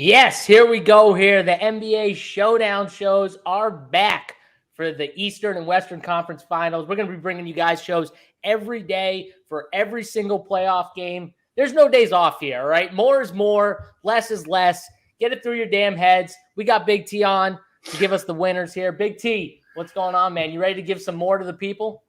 Yes, here we go here. The NBA Showdown shows are back for the Eastern and Western Conference Finals. We're going to be bringing you guys shows every day for every single playoff game. There's no days off here, all right? More is more, less is less. Get it through your damn heads. We got Big T on to give us the winners here. Big T, what's going on, man? You ready to give some more to the people?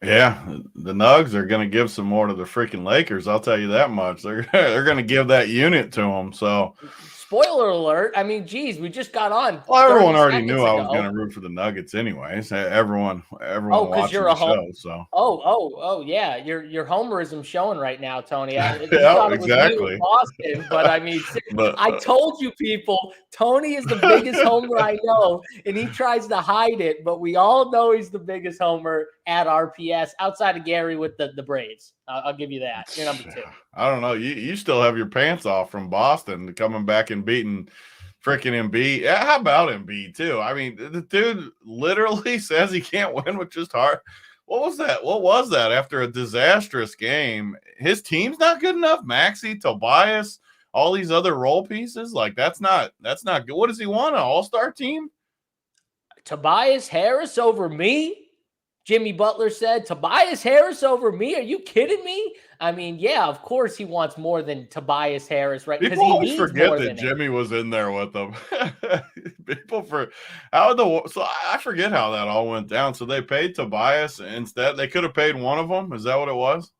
Yeah, the Nugs are going to give some more to the freaking Lakers. I'll tell you that much. They're going to give that unit to them. So, spoiler alert. I mean, geez, we just got on. Well, everyone already knew I was going to root for the Nuggets, anyways. Everyone watching the show. So, yeah, your homerism showing right now, Tony. Yeah, exactly. Boston, but I mean, I told you people, Tony is the biggest homer I know, and he tries to hide it. But we all know he's the biggest homer at RPS, outside of Gary with the Braves. I'll give you that. You're number 2. I don't know. You still have your pants off from Boston coming back and beating freaking Embiid. How about Embiid too? I mean, the dude literally says he can't win with just hard. What was that after a disastrous game? His team's not good enough. Maxey, Tobias, all these other role pieces. Like that's not good. What does he want? An all-star team? Tobias Harris over me? Jimmy Butler said, Tobias Harris over me? Are you kidding me? I mean, yeah, of course he wants more than Tobias Harris, right? People always forget that Jimmy was in there with them. So I forget how that all went down. So they paid Tobias instead. They could have paid one of them. Is that what it was?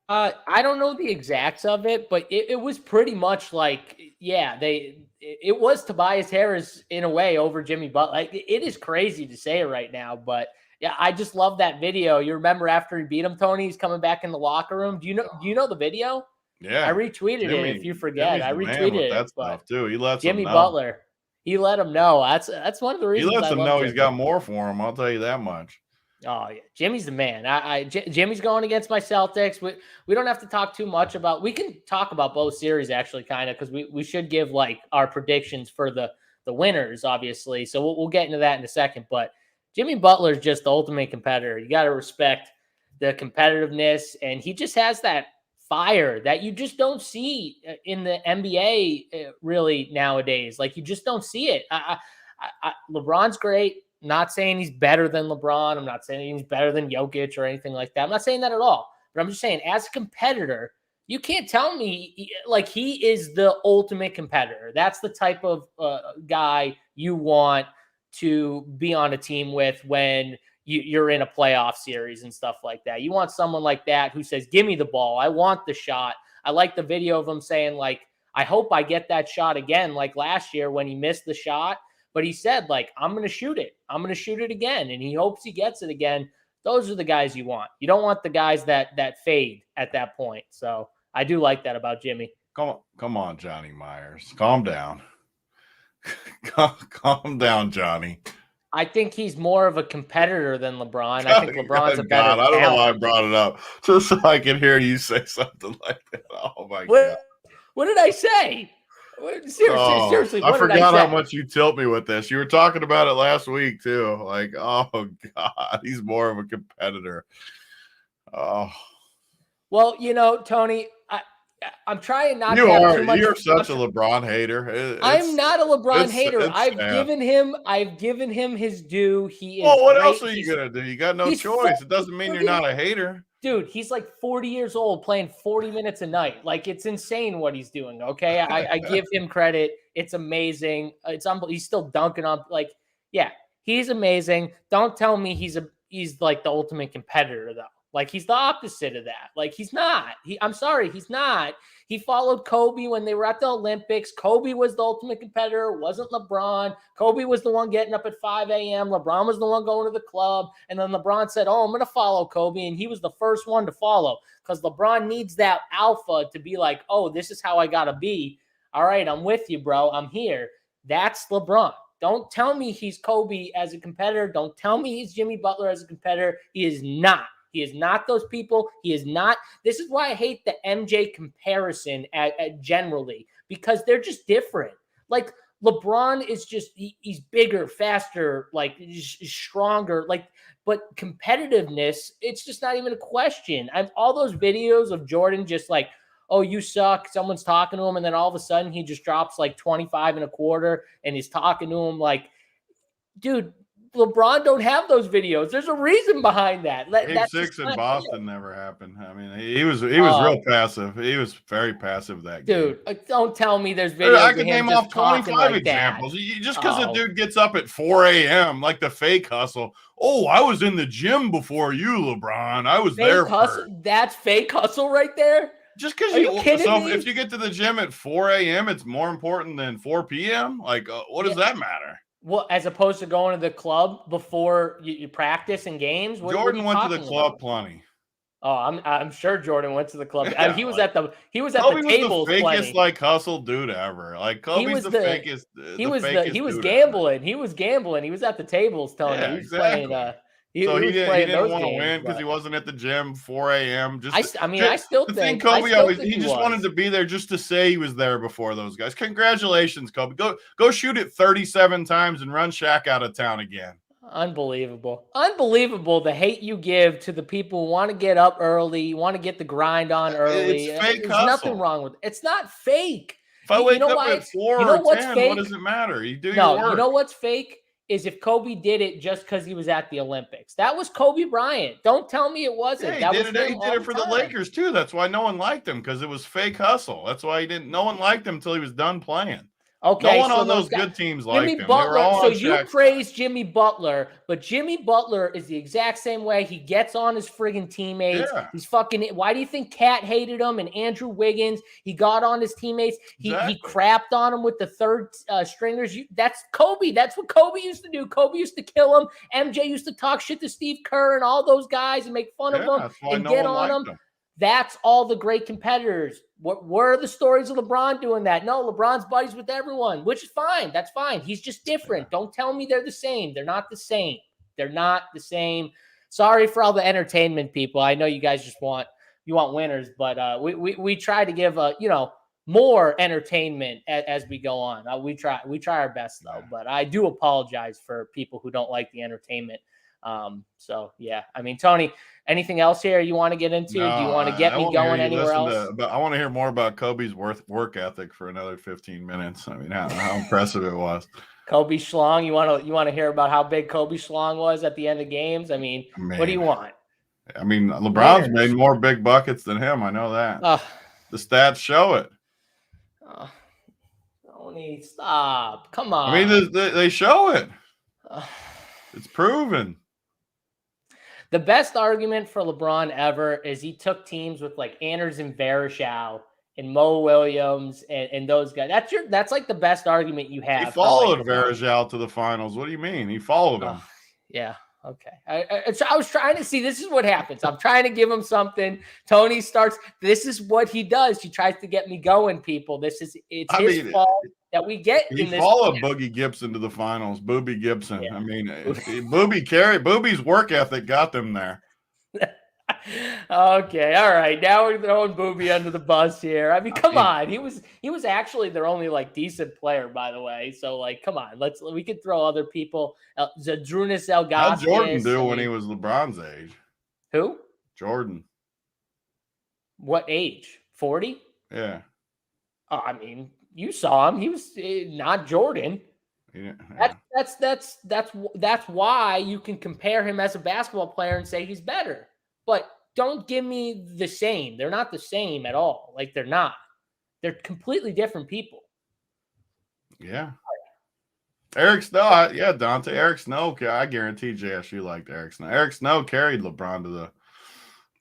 I don't know the exacts of it, but it was pretty much like, yeah, it was Tobias Harris in a way over Jimmy Butler. Like, it is crazy to say it right now, but yeah, I just love that video. You remember after he beat him, Tony, he's coming back in the locker room. Do you know the video? Yeah, I retweeted it. If you forget, I retweeted it. That stuff too. He lets Jimmy Butler. He let him know. That's one of the reasons. He lets him know he's got more for him. I'll tell you that much. Oh yeah, Jimmy's the man. Jimmy's going against my Celtics. We don't have to talk too much about. We can talk about both series actually, kind of, because we should give like our predictions for the winners, obviously. So we'll get into that in a second. But Jimmy Butler is just the ultimate competitor. You got to respect the competitiveness, and he just has that fire that you just don't see in the NBA really nowadays. Like you just don't see it. LeBron's great. Not saying he's better than LeBron. I'm not saying he's better than Jokic or anything like that. I'm not saying that at all. But I'm just saying, as a competitor, you can't tell me like he is the ultimate competitor. That's the type of guy you want to be on a team with when you're in a playoff series and stuff like that. You want someone like that who says, give me the ball. I want the shot. I like the video of him saying, like, I hope I get that shot again, like last year when he missed the shot. But he said, like, I'm going to shoot it. I'm going to shoot it again. And he hopes he gets it again. Those are the guys you want. You don't want the guys that fade at that point. So I do like that about Jimmy. Come on, Johnny Myers. Calm down. Calm down, Johnny. I think he's more of a competitor than LeBron. I think LeBron's a better talent. I don't know why I brought it up. Just so I can hear you say something like that. Oh, my God. What did I say? Seriously, I forgot how much you tilt me with this. You were talking about it last week too. Like, oh God, he's more of a competitor. Oh, well, Tony, I'm trying not to have too much. You're such a LeBron hater. I'm not a LeBron hater. I've given him his due. He is. Well, what else are you gonna do? You got no choice. It doesn't mean you're not a hater. Dude, he's like 40 years old playing 40 minutes a night. Like, it's insane what he's doing, okay? I give him credit. It's amazing. It's unbelievable. He's still dunking on, like, yeah, he's amazing. Don't tell me he's like the ultimate competitor, though. Like, he's the opposite of that. Like, he's not. I'm sorry, he's not. He followed Kobe when they were at the Olympics. Kobe was the ultimate competitor. It wasn't LeBron. Kobe was the one getting up at 5 a.m. LeBron was the one going to the club. And then LeBron said, oh, I'm going to follow Kobe. And he was the first one to follow because LeBron needs that alpha to be like, oh, this is how I got to be. All right, I'm with you, bro. I'm here. That's LeBron. Don't tell me he's Kobe as a competitor. Don't tell me he's Jimmy Butler as a competitor. He is not. He is not those people. He is not. This is why I hate the MJ comparison generally, because they're just different. Like, LeBron is just, he's bigger, faster, like stronger, like, but competitiveness, it's just not even a question. All those videos of Jordan just like, oh, you suck. Someone's talking to him. And then all of a sudden he just drops like 25 and a quarter and he's talking to him like, dude, LeBron don't have those videos. There's a reason behind that. Game 6 in Boston never happened. I mean, he was real passive. He was very passive that game. Dude, don't tell me there's videos. I can name off 25 examples. Just because the dude gets up at 4 a.m. like the fake hustle. Oh, I was in the gym before you, LeBron. I was there. That's fake hustle right there. Just because if you get to the gym at 4 a.m., it's more important than 4 p.m. Like, what does that matter? Well, as opposed to going to the club before you practice and games. Jordan went to the club plenty. Oh, I'm sure Jordan went to the club. Yeah, he was at the tables. The fakest like hustle dude ever. Like Kobe's the fakest. He was gambling. He was gambling. He was at the tables, Tony. Yeah, he was playing. He didn't want to win because he wasn't at the gym 4 a.m. I still think Kobe wanted to be there just to say he was there before those guys. Congratulations, Kobe. Go shoot it 37 times and run Shaq out of town again. Unbelievable the hate you give to the people who want to get up early, want to get the grind on early. It's fake There's hustle. Nothing wrong with it. It's not fake. If I wake up at 4 or 10, what does it matter? You do your work. You know what's fake? Is if Kobe did it just because he was at the Olympics. That was Kobe Bryant. Don't tell me it wasn't. Yeah, he did it for the Lakers too. That's why no one liked him, because it was fake hustle. That's why no one liked him until he was done playing. Okay, no one on those good teams liked him. So you praise Jimmy Butler, but Jimmy Butler is the exact same way. He gets on his friggin' teammates. Yeah. He's fucking. Why do you think Cat hated him and Andrew Wiggins? He got on his teammates. He crapped on him with the third stringers. That's Kobe. That's what Kobe used to do. Kobe used to kill him. MJ used to talk shit to Steve Kerr and all those guys and make fun of them and get on them. That's all the great competitors. What were the stories of LeBron doing that? No, LeBron's buddies with everyone, which is fine. That's fine. He's just different. Yeah. Don't tell me they're the same. They're not the same. They're not the same. Sorry for all the entertainment people. I know you guys just want winners, but we try to give more entertainment as we go on. We try our best though, but I do apologize for people who don't like the entertainment. So yeah, I mean, Tony, anything else here you want to get into? No, do you want to get me going anywhere else? But I want to hear more about Kobe's work ethic for another 15 minutes. I mean, how impressive it was. Kobe Schlong, you want to hear about how big Kobe Schlong was at the end of games? I mean, what do you want? I mean, LeBron's made more big buckets than him. I know that. The stats show it. Tony, stop. Come on. I mean, they show it. It's proven. The best argument for LeBron ever is he took teams with like Anderson Varejao and Mo Williams and those guys. That's like the best argument you have. He followed Varejao to the finals. What do you mean? He followed him. Yeah. Okay. I was trying to see. This is what happens. I'm trying to give him something. Tony starts. This is what he does. He tries to get me going, people. It's his fault that we get in this. He followed Boogie Gibson to the finals. Boobie Gibson. Yeah. I mean, Boobie's work ethic got them there. Okay, all right. Now we're throwing Boobie under the bus here. I mean, come on. He was actually their only like decent player, by the way. So like, come on. We could throw other people. Zadrunas Elgauskas. How'd Jordan do when he was LeBron's age? Who? Jordan. What age? 40? Yeah. I mean, you saw him. He was not Jordan. Yeah. That's why you can compare him as a basketball player and say he's better. But don't give me the same. They're not the same at all. Like, they're not. They're completely different people. Yeah. Eric Snow, Dante. Eric Snow, I guarantee JSU liked Eric Snow. Eric Snow carried LeBron to the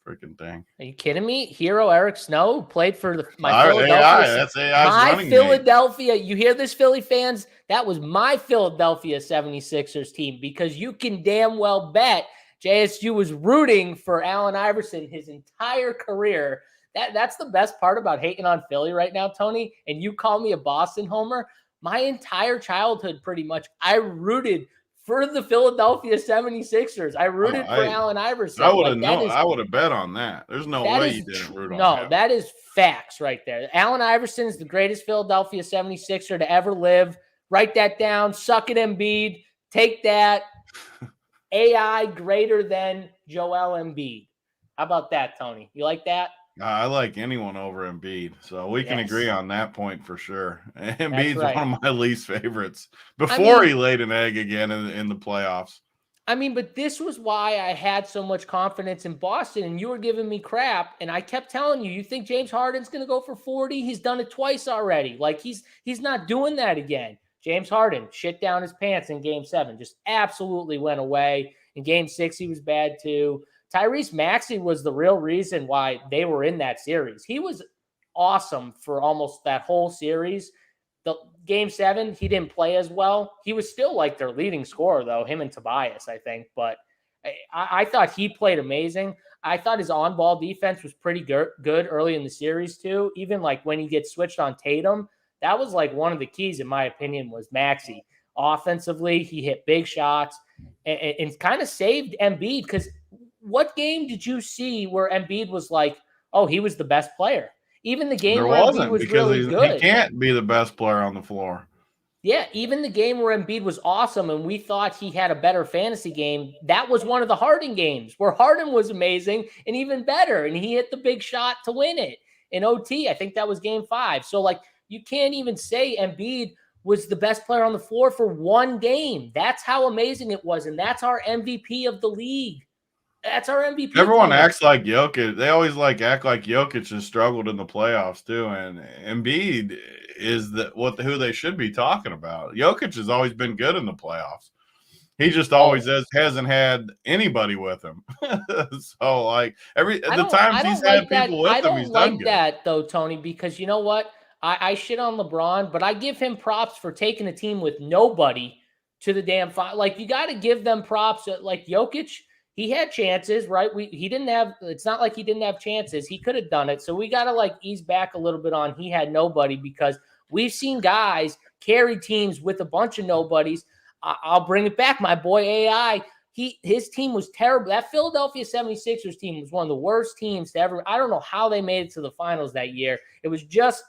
freaking thing. Are you kidding me? Hero Eric Snow played for my Philadelphia. That's AI's running Philadelphia. You hear this, Philly fans? That was my Philadelphia 76ers team, because you can damn well bet JSU was rooting for Allen Iverson his entire career. That's the best part about hating on Philly right now, Tony. And you call me a Boston homer. My entire childhood, pretty much, I rooted for the Philadelphia 76ers. I rooted for Allen Iverson. I would have bet on that. There's no way you didn't root on him. That is facts right there. Allen Iverson is the greatest Philadelphia 76er to ever live. Write that down. Suck it, Embiid. Take that. AI greater than Joel Embiid. How about that, Tony? You like that? I like anyone over Embiid, so we can agree on that point for sure. Embiid's right. one of my least favorites before I mean, he laid an egg again in the playoffs. but this was why I had so much confidence in Boston, and you were giving me crap, and I kept telling you, you think James Harden's going to go for 40? He's done it twice already. Like, he's not doing that again. James Harden shit down his pants in Game 7, just absolutely went away. In Game 6, he was bad too. Tyrese Maxey was the real reason why they were in that series. He was awesome for almost that whole series. The Game 7, he didn't play as well. He was still like their leading scorer, though, him and Tobias, I think. But I thought he played amazing. I thought his on-ball defense was pretty good early in the series, too. Even like when he gets switched on Tatum, that was like one of the keys, in my opinion, was Maxey. Offensively, he hit big shots and kind of saved Embiid, because what game did you see where Embiid was like, oh, he was the best player? Even the game where Embiid was really good. He can't be the best player on the floor. Yeah, even the game where Embiid was awesome and we thought he had a better fantasy game, that was one of the Harden games where Harden was amazing and even better, and he hit the big shot to win it in OT. I think that was Game 5. So, like, you can't even say Embiid was the best player on the floor for one game. That's how amazing it was, and that's our MVP of the league. That's our MVP. Everyone acts like Jokic. They always act like Jokic has struggled in the playoffs too, and Embiid is who they should be talking about. Jokic has always been good in the playoffs. He just always hasn't had anybody with him. So like the times he's had people with him, he's done good. I don't like that though, Tony, because you know what? I shit on LeBron, but I give him props for taking a team with nobody to the damn final. Like, you got to give them props. Like Jokic, he had chances, right? It's not like he didn't have chances. He could have done it. So we got to ease back a little bit on he had nobody, because we've seen guys carry teams with a bunch of nobodies. I'll bring it back. My boy AI, his team was terrible. That Philadelphia 76ers team was one of the worst teams to ever. I don't know how they made it to the finals that year. It was just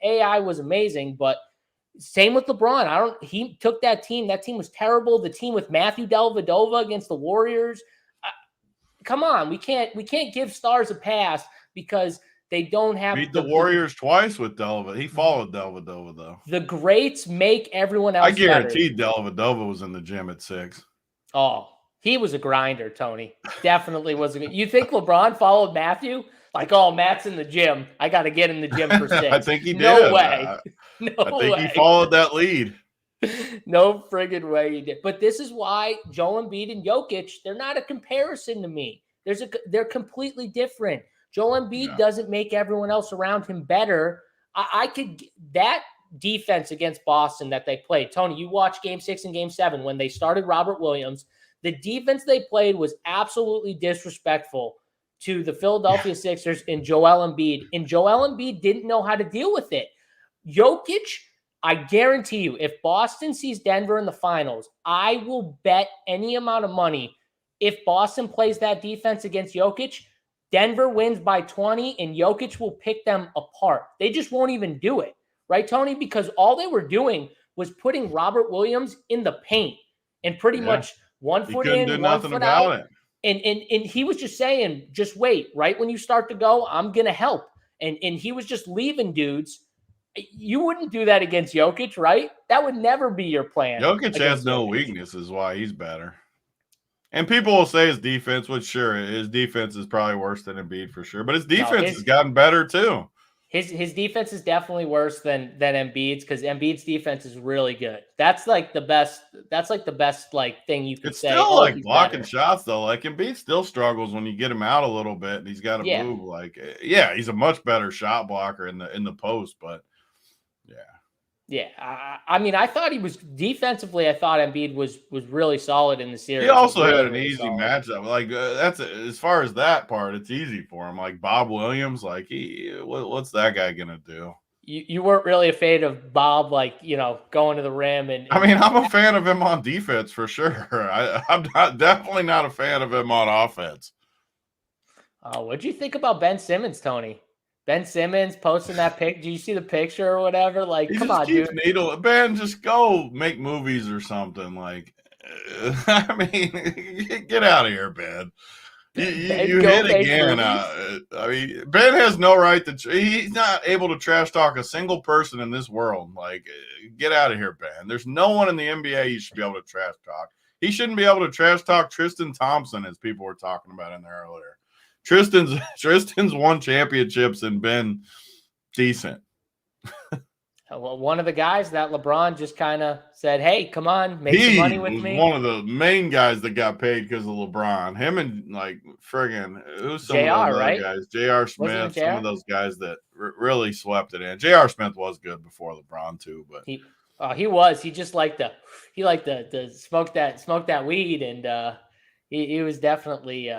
AI was amazing, but same with LeBron. He took that team. That team was terrible. The team with Matthew Dellavedova against the Warriors. Come on, we can't give stars a pass because they don't have beat the Warriors twice with Dellavedova. He followed Dellavedova though. The greats make everyone else. I guarantee Dellavedova was in the gym at 6. Oh, he was a grinder, Tony. Definitely was. You think LeBron followed Matthew? Like, oh, Matt's in the gym. I got to get in the gym for 6. I think he did. No way. I think he followed that lead. No friggin' way he did. But this is why Joel Embiid and Jokic, they're not a comparison to me. They're completely different. Joel Embiid doesn't make everyone else around him better. That defense against Boston that they played. Tony, you watched Game 6 and Game 7 when they started Robert Williams. The defense they played was absolutely disrespectful to the Philadelphia Sixers and Joel Embiid. And Joel Embiid didn't know how to deal with it. Jokic, I guarantee you, if Boston sees Denver in the finals, I will bet any amount of money if Boston plays that defense against Jokic, Denver wins by 20 and Jokic will pick them apart. They just won't even do it. Right, Tony? Because all they were doing was putting Robert Williams in the paint and pretty much 1 foot in, 1 foot out. And he was just saying, just wait. Right when you start to go, I'm going to help. And he was just leaving dudes. You wouldn't do that against Jokic, right? That would never be your plan. Jokic has no weaknesses, why he's better. And people will say his defense, which sure, his defense is probably worse than Embiid for sure. But his defense has gotten better too. His defense is definitely worse than Embiid's, because Embiid's defense is really good. That's like the best. That's like the best thing you could say. It's still blocking shots though. Like Embiid still struggles when you get him out a little bit, and he's got to move. He's a much better shot blocker in the post, but yeah. I thought he was defensively. I thought Embiid was really solid in the series. He also had an easy matchup. That's as far as that part, it's easy for him. Like Bob Williams, what's that guy gonna do? You weren't really afraid of Bob, going to the rim and I'm a fan of him on defense for sure. I'm definitely not a fan of him on offense. What'd you think about Ben Simmons, Tony? Ben Simmons posting that pic. Do you see the picture or whatever? Come on, dude. Ben, just go make movies or something. Get out of here, Ben. You hit again. I mean, Ben has no right to. He's not able to trash talk a single person in this world. Like, get out of here, Ben. There's no one in the NBA you should be able to trash talk. He shouldn't be able to trash talk Tristan Thompson, as people were talking about in there earlier. Tristan's won championships and been decent. Well, one of the guys that LeBron just kind of said, "Hey, come on, make some money with me." One of the main guys that got paid because of LeBron. Him and like friggin' who's some JR, of those right? Guys? J.R. Smith, some of those guys that really swept it in. J.R. Smith was good before LeBron too, but he was. He just liked to smoke that weed, and he was definitely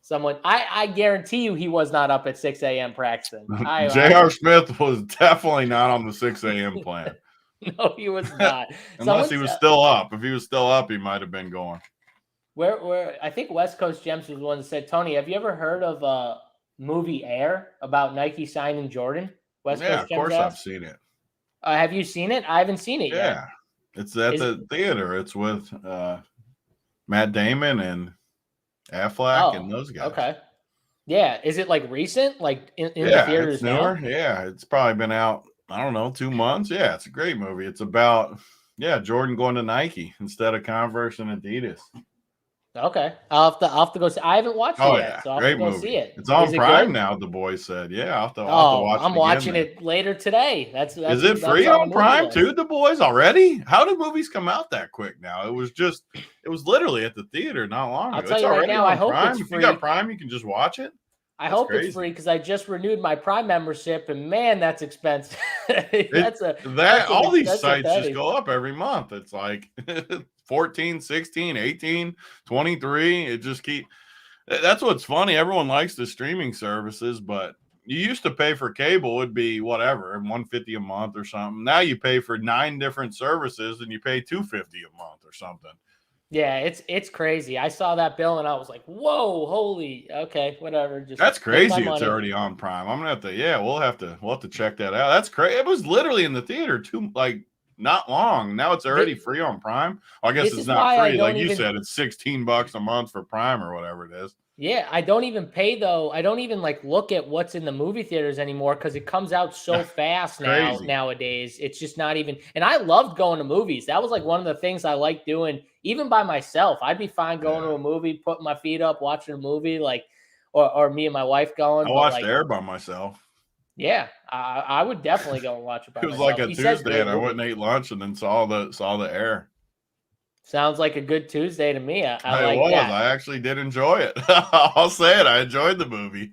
someone. I guarantee you he was not up at 6 a.m. practicing. J.R. Smith was definitely not on the 6 a.m. plan. No, he was not. Unless he was still up. If he was still up, he might have been going. Where I think West Coast Gems was the one that said, Tony, have you ever heard of movie Air about Nike signing Jordan? West Coast of course I've seen it. Have you seen it? I haven't seen it yet. Yeah. It's at the theater. It's with Matt Damon and Affleck and those guys. Okay. Yeah. Is it like recent? Like in the theaters it's newer. Now? Yeah. It's probably been out, I don't know, 2 months. Yeah. It's a great movie. It's about, Jordan going to Nike instead of Converse and Adidas. Okay. I'll have to go see. I haven't watched it yet. So I'll have to go see it. It's on Prime now, the boys said. Yeah. I'll have to watch it. I'm watching it later today. Is it free on Prime too, the boys, already? How do movies come out that quick now? It was literally at the theater not long ago. I'll tell you right now, I hope it's free. If you got Prime, you can just watch it. I hope it's free because I just renewed my Prime membership, and man, that's expensive. All these sites just go up every month. It's like 14, 16, 18, 23. It just that's what's funny. Everyone likes the streaming services, but you used to pay for cable, it'd be whatever, $150 a month or something. Now you pay for 9 different services and you pay $250 a month or something. Yeah, it's crazy. I saw that bill and I was like, "Whoa, holy, okay, whatever." That's crazy. It's already on Prime. I'm gonna have to. We'll have to check that out. That's crazy. It was literally in the theater not long. Now it's already free on Prime. I guess it's not free, like you said. It's $16 a month for Prime or whatever it is. Yeah, I don't even pay though. I don't even look at what's in the movie theaters anymore because it comes out so fast nowadays. It's just not even. And I loved going to movies. That was one of the things I liked doing, even by myself. I'd be fine going to a movie, putting my feet up, watching a movie, or me and my wife going. I watched Air by myself. Yeah, I would definitely go and watch it by myself. It was like a Tuesday, and I went and ate lunch, and then saw the Air. Sounds like a good Tuesday to me. I actually did enjoy it. I'll say it. I enjoyed the movie.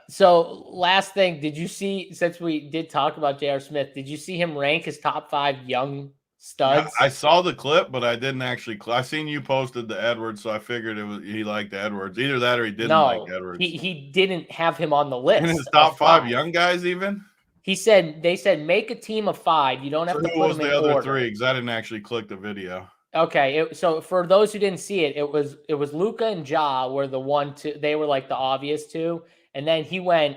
So last thing, did you see, since we did talk about J.R. Smith, did you see him rank his top 5 young studs? I saw the clip, but I didn't actually. I seen you posted the Edwards, so I figured he liked Edwards. Either that or he didn't like Edwards. He didn't have him on the list. In his top 5 young they said make a team of 5. You don't have to put them in order. Who was the other 3? Because I didn't actually click the video. Okay, so for those who didn't see it, it was Luka and Ja were the 1, 2. They were the obvious 2, and then he went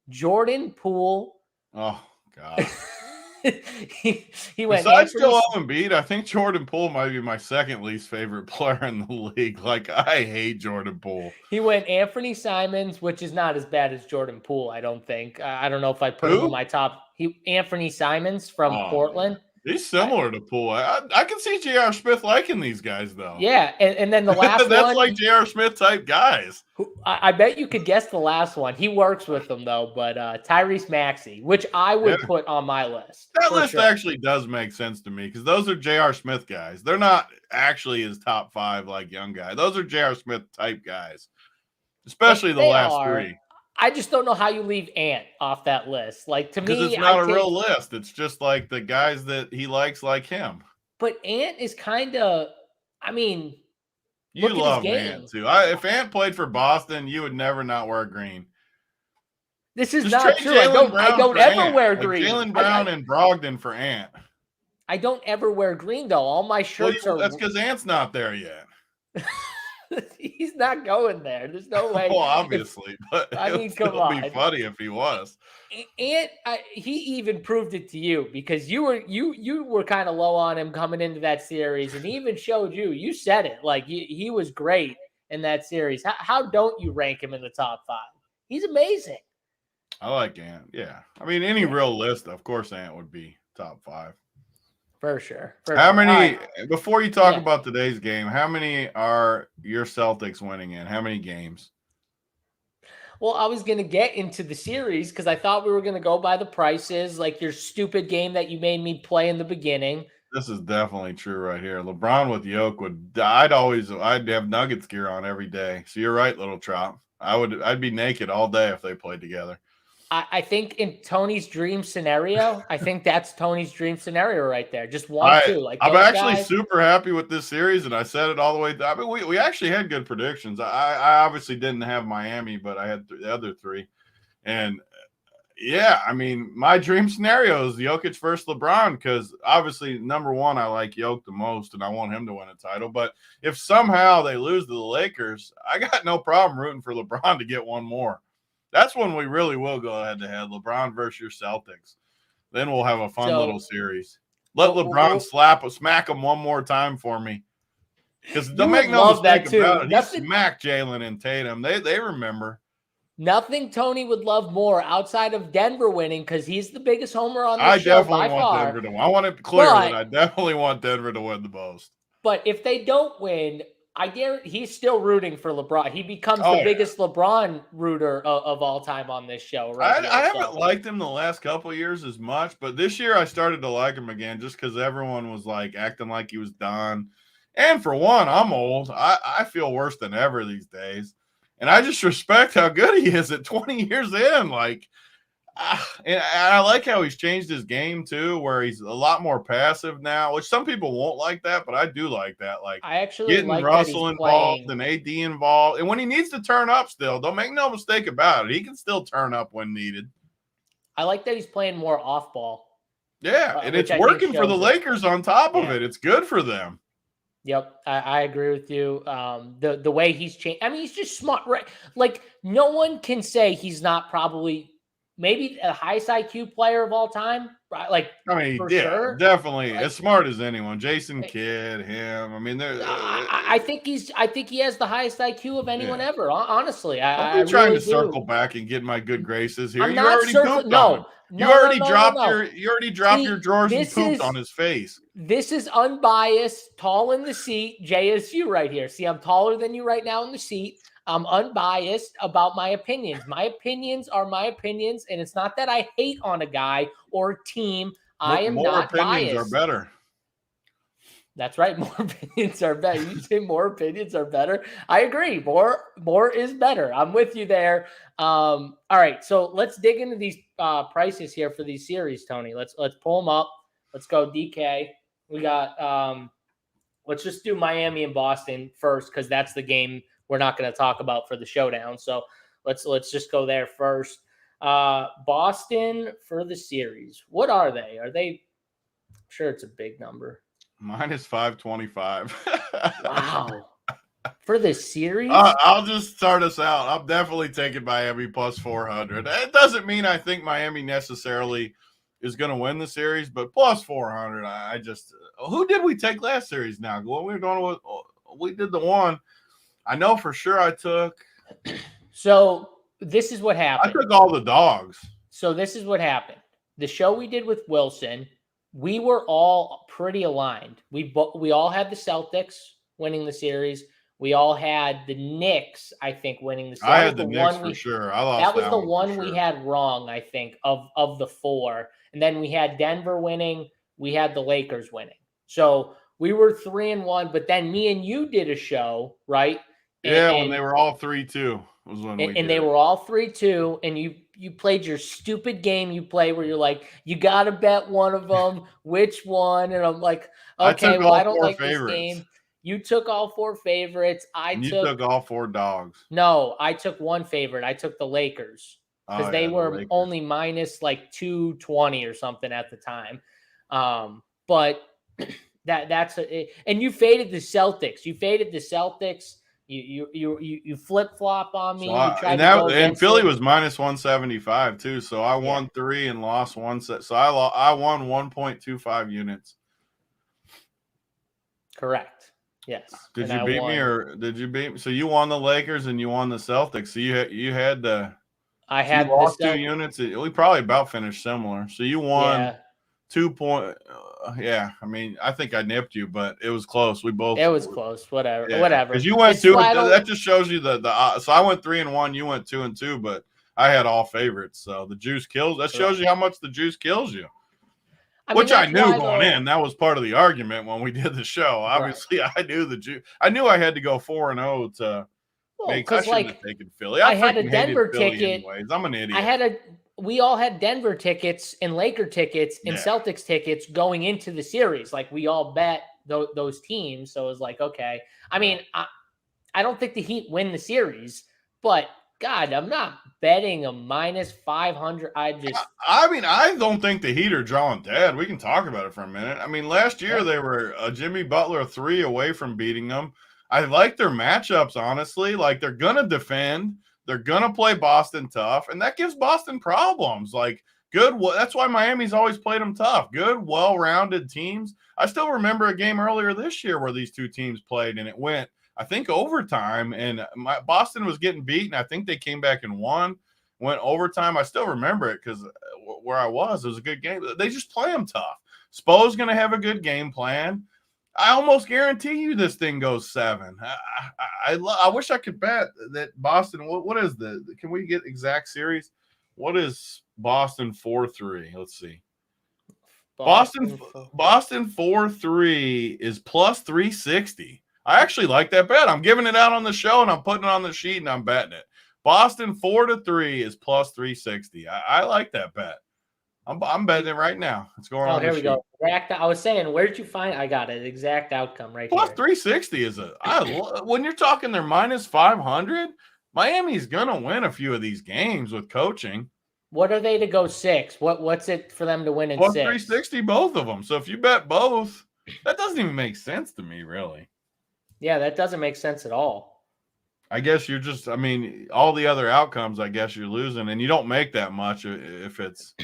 Jordan Poole. Oh God. he went. Besides Joel Embiid, I think Jordan Poole might be my second least favorite player in the league. I hate Jordan Poole. He went Anthony Simons, which is not as bad as Jordan Poole, I don't think. I don't know if I put him in my top. Anthony Simons from Portland. He's similar to Poole. I can see J.R. Smith liking these guys, though. Yeah, and then the last That's like J.R. Smith type guys. I bet you could guess the last one. He works with them, though, but Tyrese Maxey, which I would put on my list. That list actually does make sense to me because those are J.R. Smith guys. They're not actually his top 5 young guy. Those are J.R. Smith type guys, especially the last 3. I just don't know how you leave Ant off that list. To me, because it's not a real list. It's just the guys that he likes like him. But Ant is kind of, you love Ant too. If Ant played for Boston, you would never not wear green. This is not true. I don't ever wear green. Jaylen Brown and Brogdon for Ant. I don't ever wear green though. All my shirts are. That's because Ant's not there yet. He's not going there. There's no way. Well, obviously, but come on. It'd be funny if he was. And he even proved it to you because you were kind of low on him coming into that series, and he even showed you. You said it he was great, in that series. How don't you rank him in the top 5? He's amazing. I like Ant. Yeah. I mean, any real list, of course, Ant would be top 5. For sure. How many, before you talk Yeah. about today's game, how many are your Celtics winning in? How many games? Well, I was going to get into the series because I thought we were going to go by the prices, like your stupid game that you made me play in the beginning. This is definitely true right here. LeBron with Yoke I'd have Nuggets gear on every day. So you're right, little Trop. I'd be naked all day if they played together. I think in Tony's dream scenario, I think that's Tony's dream scenario right there. Just 1-2. Like I'm actually super happy with this series, and I said it all the way. I mean, we actually had good predictions. I obviously didn't have Miami, but I had the other 3. And yeah, I mean, my dream scenario is Jokic versus LeBron because obviously, number one, I like Jokic the most, and I want him to win a title. But if somehow they lose to the Lakers, I got no problem rooting for LeBron to get one more. That's when we really will go head-to-head, LeBron versus your Celtics. Then we'll have a fun little series. Let LeBron smack him one more time for me. Because don't make no mistake about it. He smacked Jalen and Tatum. They remember. Nothing Tony would love more outside of Denver winning because he's the biggest homer on the show by far. I definitely want Denver to win. I want it clear that I definitely want Denver to win the most. But if they don't win, I guarantee he's still rooting for LeBron. He becomes the biggest LeBron rooter of all time on this show. Right? I haven't liked him the last couple of years as much, but this year I started to like him again just because everyone was like acting like he was done. And for one, I'm old. I feel worse than ever these days. And I just respect how good he is at 20 years in. Like, and I like how he's changed his game too, where he's a lot more passive now, which some people won't like that, but I do like that. Like, I actually getting like Russell involved and AD involved. And when he needs to turn up still, don't make no mistake about it. He can still turn up when needed. I like that he's playing more off ball. Yeah, and it's working for the Lakers on top of it. It's good for them. Yep, I agree with you. The way he's changed, I mean, he's just smart, right? Like, no one can say he's not probably maybe the highest IQ player of all time, right? Like, I mean, sure. Definitely as smart as anyone. Jason Kidd, him. I mean, I think he has the highest IQ of anyone ever. Honestly, I'm trying to circle back and get my good graces here. I'm not circling. You already dropped your drawers and pooped on his face. This is unbiased, tall in the seat, JSU right here. See, I'm taller than you right now in the seat. I'm unbiased about my opinions. My opinions are my opinions, and it's not that I hate on a guy or a team. I am not biased. More opinions are better. That's right. More opinions are better. You say more opinions are better. I agree. More is better. I'm with you there. All right. So let's dig into these prices here for these series, Tony. Let's pull them up. Let's go DK. We got let's just do Miami and Boston first because that's the game we're not going to talk about for the showdown. So let's just go there first. Boston for the series. What are they? Are they? I'm sure it's a big number. Minus 525. Wow. For the series? I'll just start us out. I'm definitely taking Miami plus 400. It doesn't mean I think Miami necessarily is going to win the series, but plus 400. I just who did we take last series now? When we were going with, we did the one. I know for sure I took. So this is what happened. I took all the dogs. So this is what happened. The show we did with Wilson, we were all pretty aligned. We all had the Celtics winning the series. We all had the Knicks, I think, winning the series. I had the Knicks for sure. That was the one we had wrong, I think, of the four. And then we had Denver winning. We had the Lakers winning. So we were 3-1. But then me and you did a show, right? When they were all 3-2. They were all 3-2, and you played your stupid game you play where you're like, you got to bet one of them. Which one? And I'm like, okay, well, I don't like favorites. This game. You took all four favorites. You took all four dogs. No, I took one favorite. I took the Lakers because they were only minus like 220 or something at the time. But that's and you faded the Celtics. You flip flop on me. And Philly was minus 175 too. So I won 3 and lost 1 set. So I won 1.25 units. Correct. Yes. Did and you I beat me won. or did you beat me? So you won the Lakers and you won the Celtics. So you had the I so you had the lost 2 Celtics. units. We probably about finished similar. So you won Yeah. 2 point. Yeah, I mean, I think I nipped you, but it was close. We both. It was close. Whatever. Yeah, Whatever. because you went It's 2 why I and don't. that just shows you the. So I went 3-1. You went 2-2, but I had all favorites. So the juice kills. That shows you how much the juice kills you. I mean, Which I that's knew why, going though. in. That was part of the argument when we did the show. Obviously, I knew the juice. I knew I had to go 4-0 to Well, make. I because shouldn't have taken Philly. I I had a freaking hated Denver Philly ticket. anyways. I'm an idiot. We all had Denver tickets and Laker tickets and Celtics tickets going into the series. Like we all bet those teams. So it was like, okay. I mean, I don't think the Heat win the series, but God, I'm not betting a minus 500. I mean, I don't think the Heat are drawing dead. We can talk about it for a minute. I mean, last year they were a Jimmy Butler 3 away from beating them. I like their matchups, honestly. Like, they're going to defend. They're going to play Boston tough, and that gives Boston problems. Like, that's why Miami's always played them tough. Good, well-rounded teams. I still remember a game earlier this year where these two teams played, and it went, I think, overtime, and Boston was getting beaten. I think they came back and won. Went overtime. I still remember it because where I was, it was a good game. They just play them tough. Spo's going to have a good game plan. I almost guarantee you this thing goes 7. I wish I could bet that Boston. What is can we get exact series? What is Boston 4-3? Let's see. Boston 4-3 is plus 360. I actually like that bet. I'm giving it out on the show and I'm putting it on the sheet and I'm betting it. Boston 4-3 is plus 360. I like that bet. I'm betting it right now. It's going on. Here we go. I was saying, where did you find? I got it. Exact outcome right plus here. 360 is when you're talking they're minus 500. Miami's gonna win a few of these games with coaching. What are they to go 6? What's it for them to win in plus 6? 360 both of them. So if you bet both, that doesn't even make sense to me, really. Yeah, that doesn't make sense at all. I guess you're just, I mean, all the other outcomes, I guess you're losing, and you don't make that much if it's.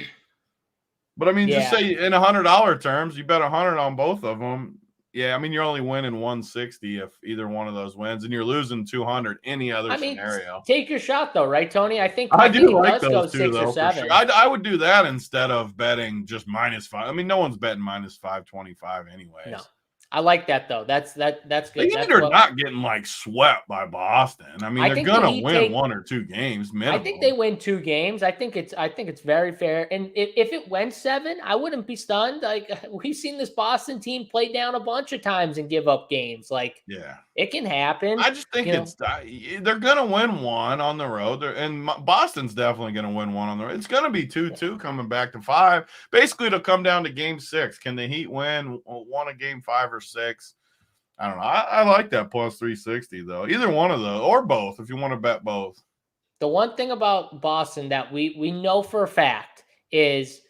But I mean, just say in $100 terms, you bet 100 on both of them. Yeah, I mean, you're only winning 160 if either one of those wins, and you're losing 200 any other scenario. Take your shot, though, right, Tony? I think I do it like does those go two, 6 though. or 7. For sure. I would do that instead of betting just minus 5. I mean, no one's betting minus 525 anyways. No. I like that, though. That's good. The Heat are not getting like swept by Boston. I mean, they're gonna win 1 or 2 games minimum. I think they win 2 games. I think it's very fair. And if it went 7, I wouldn't be stunned. Like, we've seen this Boston team play down a bunch of times and give up games. Like, it can happen. I just think they're gonna win 1 on the road, and Boston's definitely gonna win 1 on the road. It's gonna be 2-2 coming back to 5. Basically, it'll come down to game 6. Can the Heat win 1 a game 5 or 6? I don't know. I like that plus 360 though. Either one of those or both if you want to bet both. The one thing about Boston that we know for a fact is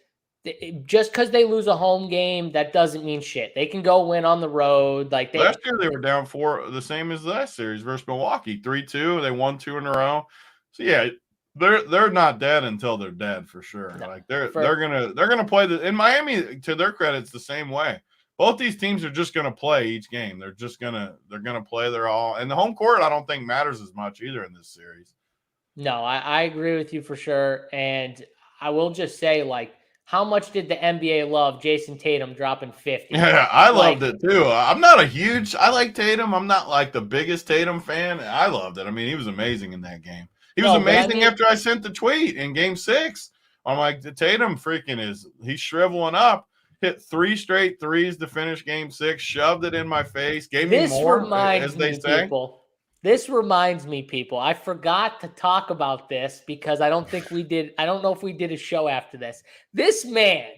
just because they lose a home game, that doesn't mean shit. They can go win on the road. Like last year, they were down 4, the same as last series versus Milwaukee, 3-2. They won 2 in a row. So yeah, they're not dead until they're dead for sure. No, like they're gonna play in Miami. To their credit, it's the same way. Both these teams are just going to play each game. They're going to play their all. And the home court, I don't think matters as much either in this series. No, I agree with you for sure. And I will just say, like, how much did the NBA love Jason Tatum dropping 50? Yeah, I loved it too. I'm not I like Tatum. I'm not like the biggest Tatum fan. I loved it. I mean, he was amazing in that game. He was amazing after I sent the tweet in game 6. I'm like, the Tatum he's shriveling up. Hit 3 straight threes to finish game 6, shoved it in my face, gave me more, as they say. This reminds me, people. I forgot to talk about this because I don't know if we did a show after this. This man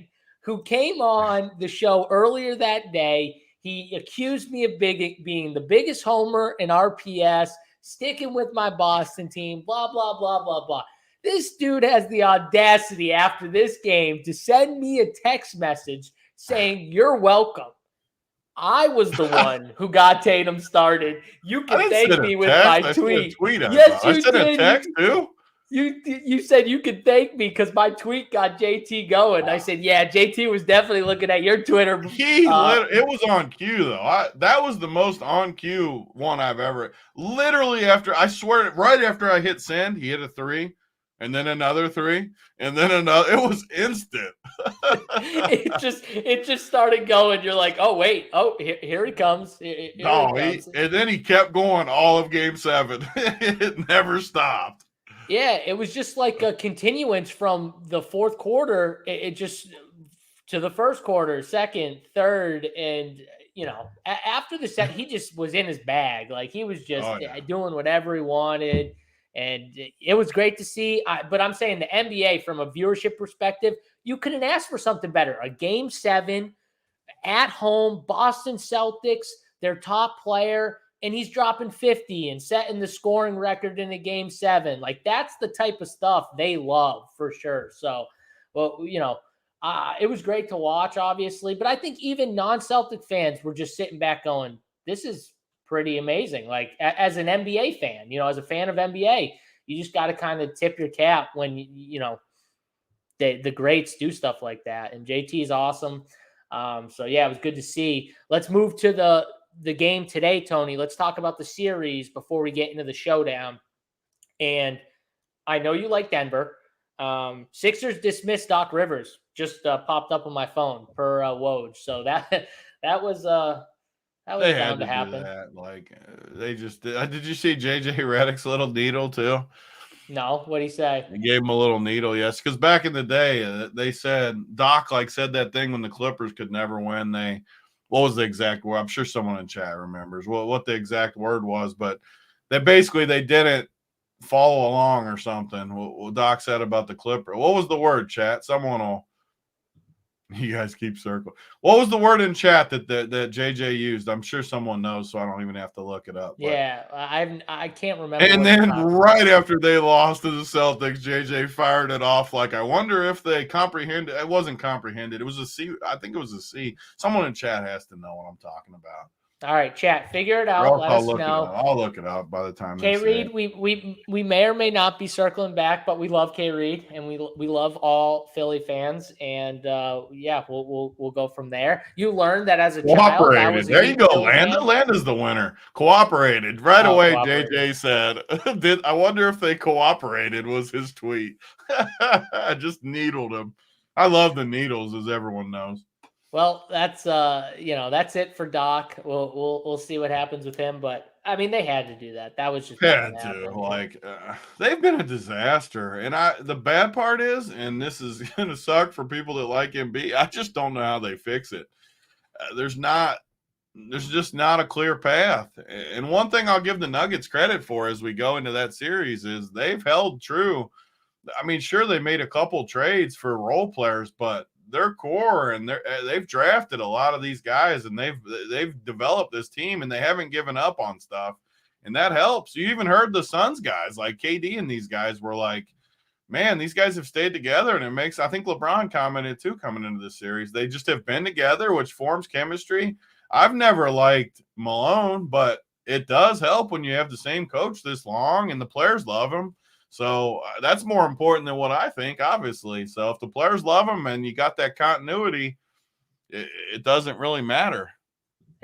who came on the show earlier that day, he accused me of being the biggest homer in RPS, sticking with my Boston team, blah, blah, blah, blah, blah. This dude has the audacity after this game to send me a text message saying, "You're welcome. I was the one who got Tatum started. You can thank me with my tweet." Yes, you did. I sent a text too. You said you could thank me because my tweet got JT going. I said, yeah, JT was definitely looking at your Twitter. It was on cue though. That was the most on cue one I've ever. Literally I swear, right after I hit send, he hit a 3, and then another 3, and then another. It was instant. it just started going. You're like, oh wait, here he comes. And then he kept going all of Game 7. It never stopped. Yeah, it was just like a continuance from the fourth quarter. It just to the first quarter, second, third, and after the set, he just was in his bag. Like he was just doing whatever he wanted, and it was great to see. But I'm saying the NBA, from a viewership perspective, you couldn't ask for something better. A Game 7 at home, Boston Celtics, their top player. And he's dropping 50 and setting the scoring record in a Game 7. Like, that's the type of stuff they love for sure. So, well, it was great to watch, obviously. But I think even non-Celtic fans were just sitting back going, this is pretty amazing. Like, as an NBA fan, as a fan of NBA, you just got to kind of tip your cap when, the greats do stuff like that. And JT is awesome. So, yeah, it was good to see. Let's move to the game today, Tony. Let's talk about the series before we get into the showdown. And I know you like Denver. Sixers dismissed Doc Rivers. Just popped up on my phone per Woj. So that was bound to happen. Like they just did you see JJ Redick's little needle too? No, what'd he say? He gave him a little needle, yes. Because back in the day, they said Doc said that thing when the Clippers could never win. What was the exact word? I'm sure someone in chat remembers what the exact word was, but they didn't follow along or something. What Doc said about the Clipper. What was the word, chat? You guys keep circling. What was the word in chat that JJ used? I'm sure someone knows, so I don't even have to look it up. But. Yeah, I can't remember. And then right after they lost to the Celtics, JJ fired it off like, I wonder if they comprehended. It wasn't comprehended. It was a C. I think it was a C. Someone in chat has to know what I'm talking about. All right, chat, figure it out. Let us know. I'll look it up by the time. K Reed, we may or may not be circling back, but we love K Reed and we love all Philly fans, and we'll go from there. You learned that as a child. There you go, Landa. Landa's the winner. Cooperated right away. JJ said, I wonder if they cooperated. Was his tweet. I just needled him. I love the needles, as everyone knows. Well, that's it for Doc. We'll see what happens with him, but I mean, they had to do that. That was just they've been a disaster. And the bad part is, and this is gonna suck for people that like MB, I just don't know how they fix it. There's just not a clear path. And one thing I'll give the Nuggets credit for as we go into that series is they've held true. I mean, sure, they made a couple trades for role players, but their core and they've drafted a lot of these guys, and they've developed this team, and they haven't given up on stuff, and that helps. You even heard the Suns guys like KD and these guys were like, man, these guys have stayed together, and I think LeBron commented too coming into the series. They just have been together, which forms chemistry. I've never liked Malone, but it does help when you have the same coach this long and the players love him. So that's more important than what I think, obviously. So if the players love him and you got that continuity, it doesn't really matter.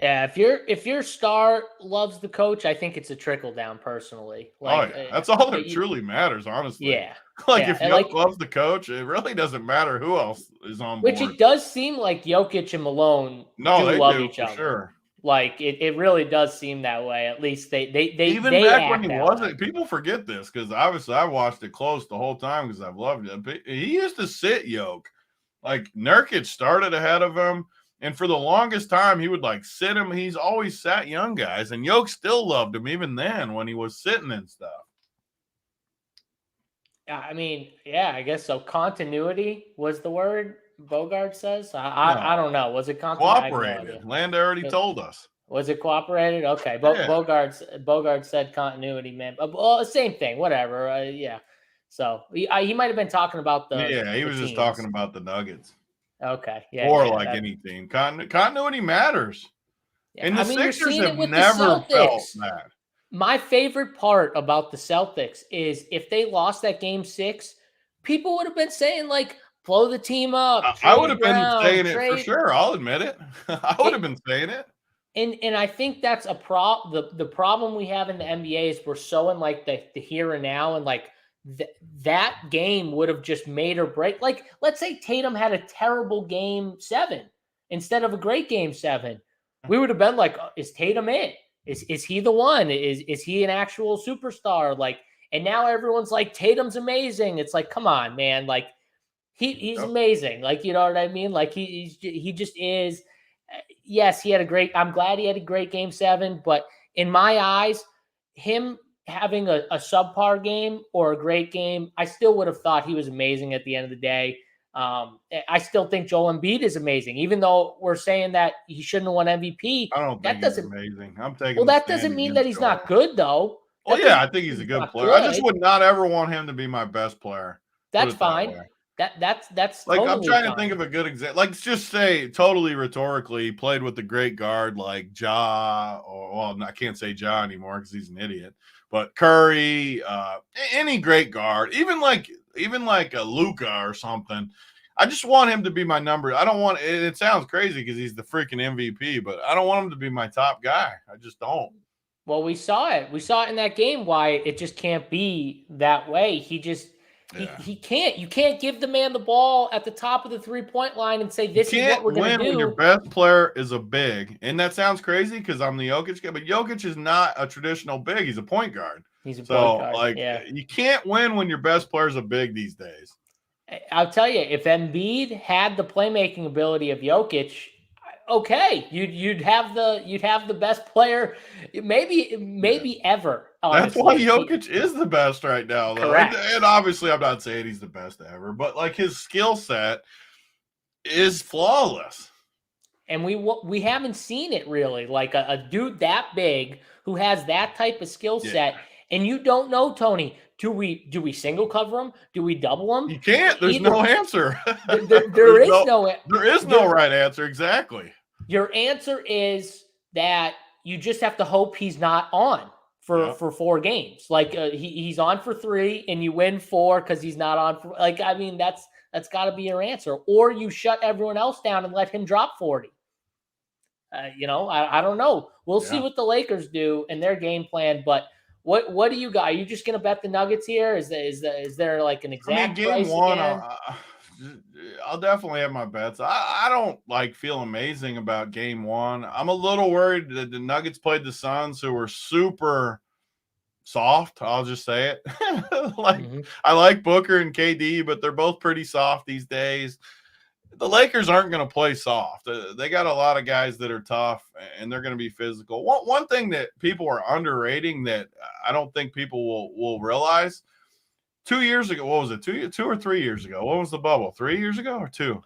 Yeah, if your star loves the coach, I think it's a trickle down. Personally, that's all that truly matters, honestly. Yeah, if Jokic loves the coach, it really doesn't matter who else is on board. Which it does seem like Jokic and Malone love each other. Sure. Like it really does seem that way. At least they even they back when he wasn't. People forget this because obviously I watched it close the whole time because I've loved it. He used to sit Jokic. Like Nurkic started ahead of him, and for the longest time he would sit him. He's always sat young guys, and Jokic still loved him even then when he was sitting and stuff. I mean, yeah, I guess so. Continuity was the word. Bogart says, I don't know. Was it cooperated? Landa already told us. Was it cooperated? Okay, Bogart said continuity, man. Well, same thing. Whatever. Yeah. So he might have been talking about he was just talking about the Nuggets. Okay. Yeah. Or any team. Continuity matters. Yeah. And the Sixers have never felt that. My favorite part about the Celtics is if they lost that game 6, people would have been saying like, blow the team up, I would trade have been Brown, saying it for trade sure. I'll admit it. I would have it. been saying it. And I think that's the problem we have in the NBA is we're so in like the here and now, and like that game would have just made or break. Like, let's say Tatum had a terrible game 7 instead of a great game 7. We would have been like, is Tatum in? Is he the one? Is he an actual superstar? Like, and now everyone's like, Tatum's amazing. It's like, come on, man. Like, he's amazing. Like, you know what I mean? Like he just is. Yes, he had a great. I'm glad he had a great game 7, but in my eyes, him having a subpar game or a great game, I still would have thought he was amazing at the end of the day. I still think Joel Embiid is amazing, even though we're saying that he shouldn't have won MVP. I don't think That he's doesn't. amazing. I'm taking. Well, the that stand doesn't mean against that he's Joel. not good, though. Well, yeah, I think he's a He's good not player. I just good. would not ever want him to be my best player. That's Put it that fine. way. That's Like, I'm totally trying to fine. think of a good example. Like, let's just say, totally rhetorically, he played with a great guard like Ja, or well, I can't say Ja anymore because he's an idiot. But Curry, any great guard, even like a Luka or something. I just want him to be my number. I don't want it. It sounds crazy because he's the freaking MVP, but I don't want him to be my top guy. I just don't. Well, we saw it. We saw it in that game why it just can't be that way. He just he can't. You can't give the man the ball at the top of the 3-point line and say this is what we're going to do. When your best player is a big, and that sounds crazy because I'm the Jokic guy, but Jokic is not a traditional big. He's a point guard. He's a point guard. Like, yeah. You can't win when your best player's a big these days. I'll tell you, if Embiid had the playmaking ability of Jokic, okay, you'd have the best player, maybe ever. Honestly. That's why Jokic is the best right now, though. And obviously, I'm not saying he's the best ever, but like his skill set is flawless. And we haven't seen it really, like a dude that big who has that type of skill set, and you don't know, Tony. Do we single cover him? Do we double him? You can't. There's no answer. There is no right answer. Exactly. Your answer is that you just have to hope he's not on for 4 games. Like he's on for 3 and you win 4 because he's not on for. Like, I mean, that's got to be your answer. Or you shut everyone else down and let him drop 40. I don't know. We'll see what the Lakers do in their game plan, but. What do you got? Are you just going to bet the Nuggets here? Is there like an exact game 1? I'll definitely have my bets. I don't feel amazing about game 1. I'm a little worried that the Nuggets played the Suns, who were super soft. I'll just say it. I like Booker and KD, but they're both pretty soft these days. The Lakers aren't going to play soft. They got a lot of guys that are tough, and they're going to be physical. One thing that people are underrating that I don't think people will realize, 2 years ago, what was it, 2 or 3 years ago? What was the bubble, 3 years ago or 2?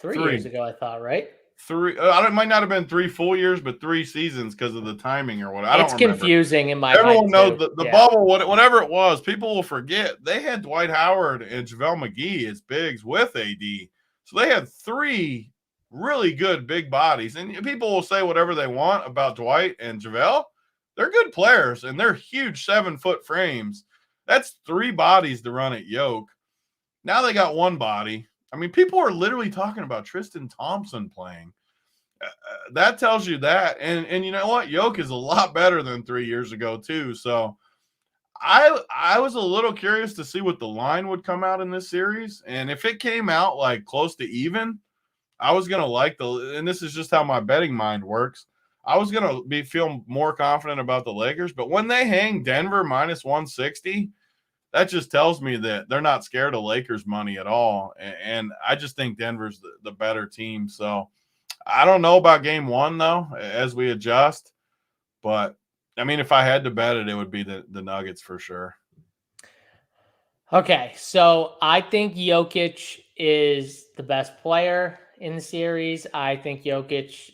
3 years ago, I thought, right? 3. It might not have been 3 full years, but 3 seasons because of the timing or whatever. It's confusing in my head. Everyone knows the bubble, whatever it was, people will forget. They had Dwight Howard and JaVale McGee as bigs with AD. So they had 3 really good big bodies. And people will say whatever they want about Dwight and JaVale. They're good players, and they're huge 7-foot frames. That's 3 bodies to run at Yoke. Now they got 1 body. I mean, people are literally talking about Tristan Thompson playing. That tells you that. And you know what? Yoke is a lot better than 3 years ago, too. So I was a little curious to see what the line would come out in this series. And if it came out like close to even, I was going to and this is just how my betting mind works. I was going to feel more confident about the Lakers, but when they hang Denver minus 160, that just tells me that they're not scared of Lakers money at all. And I just think Denver's the better team. So I don't know about game 1 though, as we adjust, but I mean, if I had to bet it, it would be the Nuggets for sure. Okay, so I think Jokic is the best player in the series. I think Jokic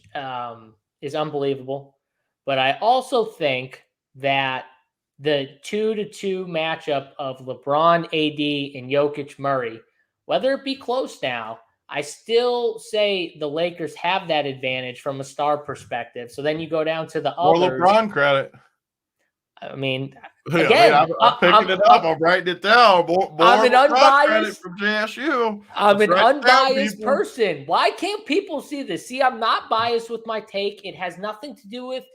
is unbelievable. But I also think that the 2-2 matchup of LeBron, AD, and Jokic Murray, whether it be close now, I still say the Lakers have that advantage from a star perspective. So then you go down to the others. Or LeBron credit. I mean, Yeah, again, I'm picking it up. I'm writing it down. More I'm an unbiased from JSU. I'm an unbiased down, person. Why can't people see this? See, I'm not biased with my take. It has nothing to do with,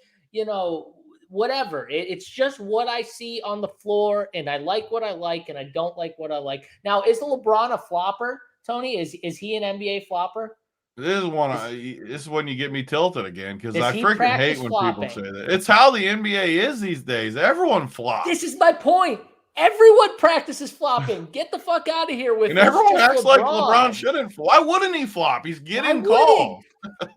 whatever. It's just what I see on the floor, and I like what I like, and I don't like what I like. Now, is LeBron a flopper, Tony? Is he an NBA flopper? This is when you get me tilted again, because I he freaking hate practice when flopping? people say that. It's how the NBA is these days. Everyone flops. This is my point. Everyone practices flopping. Get the fuck out of here with And it. everyone acts like LeBron shouldn't flop. Why wouldn't he flop? He's getting calls.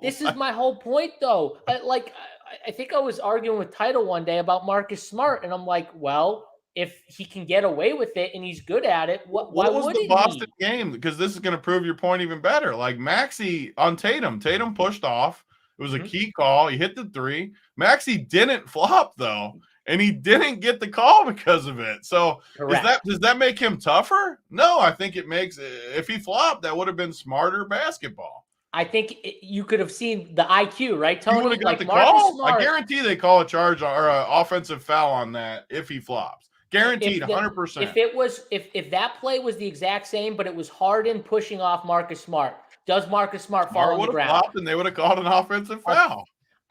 This is my whole point, though. I think I was arguing with Title one day about Marcus Smart, and I'm like, well, if he can get away with it and he's good at it, why was wouldn't the Boston game? Because this is going to prove your point even better. Like Maxey on Tatum. Tatum pushed off. It was a key call. He hit the three. Maxey didn't flop, though, and he didn't get the call because of it. So does that make him tougher? No, I think it makes – if he flopped, that would have been smarter basketball. I think you could have seen the IQ, right, Tony? You would have got the Marcus call. Smart, I guarantee they call a charge or an offensive foul on that if he flops. Guaranteed, 100%. If that play was the exact same, but it was Harden pushing off Marcus Smart, does Marcus Smart fall on the ground? Flopped and they would have called an offensive foul.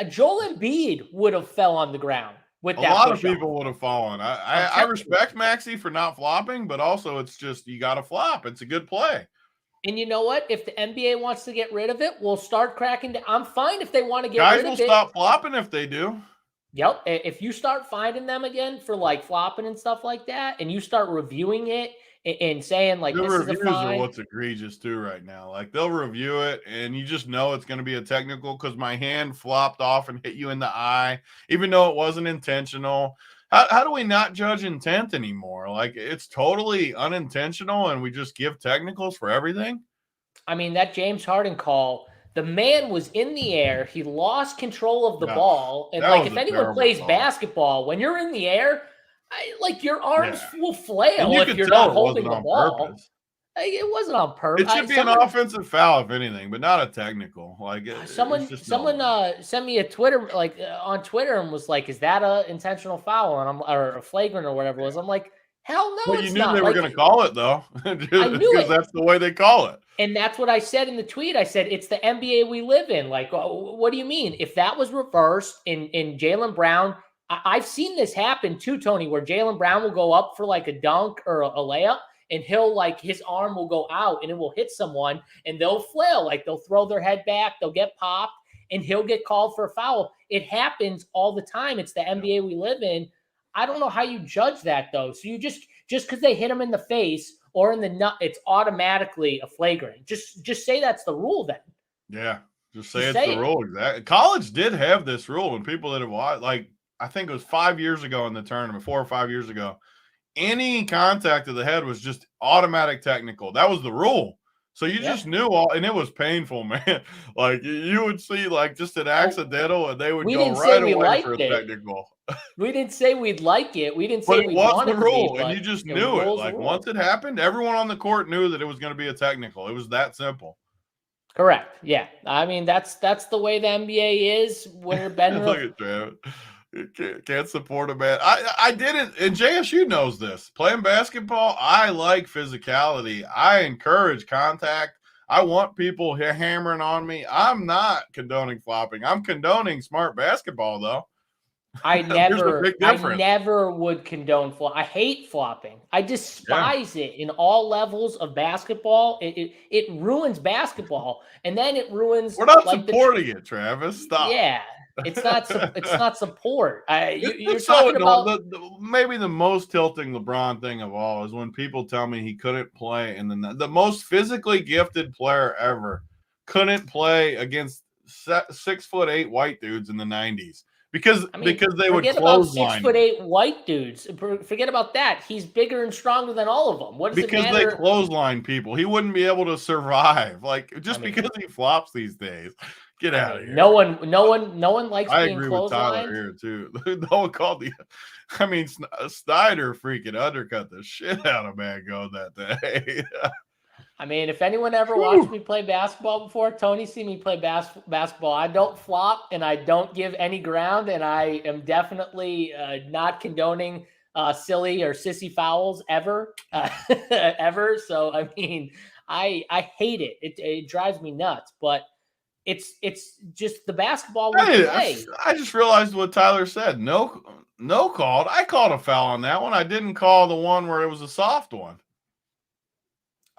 Joel Embiid would have fell on the ground with that. A lot of people would have fallen. I respect Maxey for not flopping, but also it's just you got to flop. It's a good play. And you know what? If the NBA wants to get rid of it, we'll start cracking down. I'm fine if they want to get rid of it. Guys will stop flopping if they do. Yep. If you start finding them again for flopping and stuff like that, and you start reviewing it and saying this is a fine. Are what's egregious too right now. Like they'll review it and you just know it's going to be a technical because my hand flopped off and hit you in the eye, even though it wasn't intentional. How do we not judge intent anymore? Like it's totally unintentional and we just give technicals for everything. I mean, that James Harden call, the man was in the air. He lost control of the ball. And if anyone plays basketball, when you're in the air, your arms will flail if you're not holding the ball. Purpose. It wasn't on purpose. It should be an offensive foul, if anything, but not a technical. Someone sent me a Twitter on Twitter and was like, "Is that a intentional foul?" or a flagrant or whatever it was. I'm like, hell no. Well, you knew they were going to call it though, because that's the way they call it. And that's what I said in the tweet. I said it's the NBA we live in. What do you mean? If that was reversed in Jaylen Brown, I've seen this happen too, Tony, where Jaylen Brown will go up for a dunk or a layup. And he'll his arm will go out and it will hit someone and they'll flail. They'll throw their head back, they'll get popped, and he'll get called for a foul. It happens all the time. It's the NBA we live in. I don't know how you judge that though. So you just because they hit him in the face or in the nut, it's automatically a flagrant. Just say that's the rule then. Yeah, just say it's the rule. Exactly. College did have this rule, and people that have watched, I think it was 5 years ago in the tournament, 4 or 5 years ago. Any contact to the head was just automatic technical. That was the rule. So you just knew and it was painful, man. You would see just an accidental and they would go right away for a technical. We didn't say we'd like it. We didn't say we wanted the rule, and you just knew it. Once it happened, everyone on the court knew that it was going to be a technical. It was that simple. Correct. Yeah. I mean, that's the way the NBA is when you're bending. Look at Travis. Can't support a man. I didn't, and JSU knows this. Playing basketball, I like physicality. I encourage contact. I want people hammering on me. I'm not condoning flopping. I'm condoning smart basketball, though. I never would condone flop. I hate flopping. I despise it in all levels of basketball. It ruins basketball, and then it ruins. We're not supporting it, Travis. Stop. Yeah. It's not support. You're talking about maybe the most tilting LeBron thing of all is when people tell me he couldn't play, and then the most physically gifted player ever couldn't play against 6'8" white dudes in the 90s because they would clothesline. 6'8" white dudes. Forget about that. He's bigger and stronger than all of them. What does it matter? Because they clothesline people. He wouldn't be able to survive. Because he flops these days. Get out of here. No one likes being clotheslined. I agree with Tyler here too. No one called Snyder freaking undercut the shit out of Mangone that day. I mean, if anyone ever watched me play basketball before, Tony see me play basketball. I don't flop and I don't give any ground, and I am definitely not condoning silly or sissy fouls ever, ever. So, I mean, I hate it. It drives me nuts, but it's just the basketball we play. I just realized what Tyler said. No called. I called a foul on that one. I didn't call the one where it was a soft one.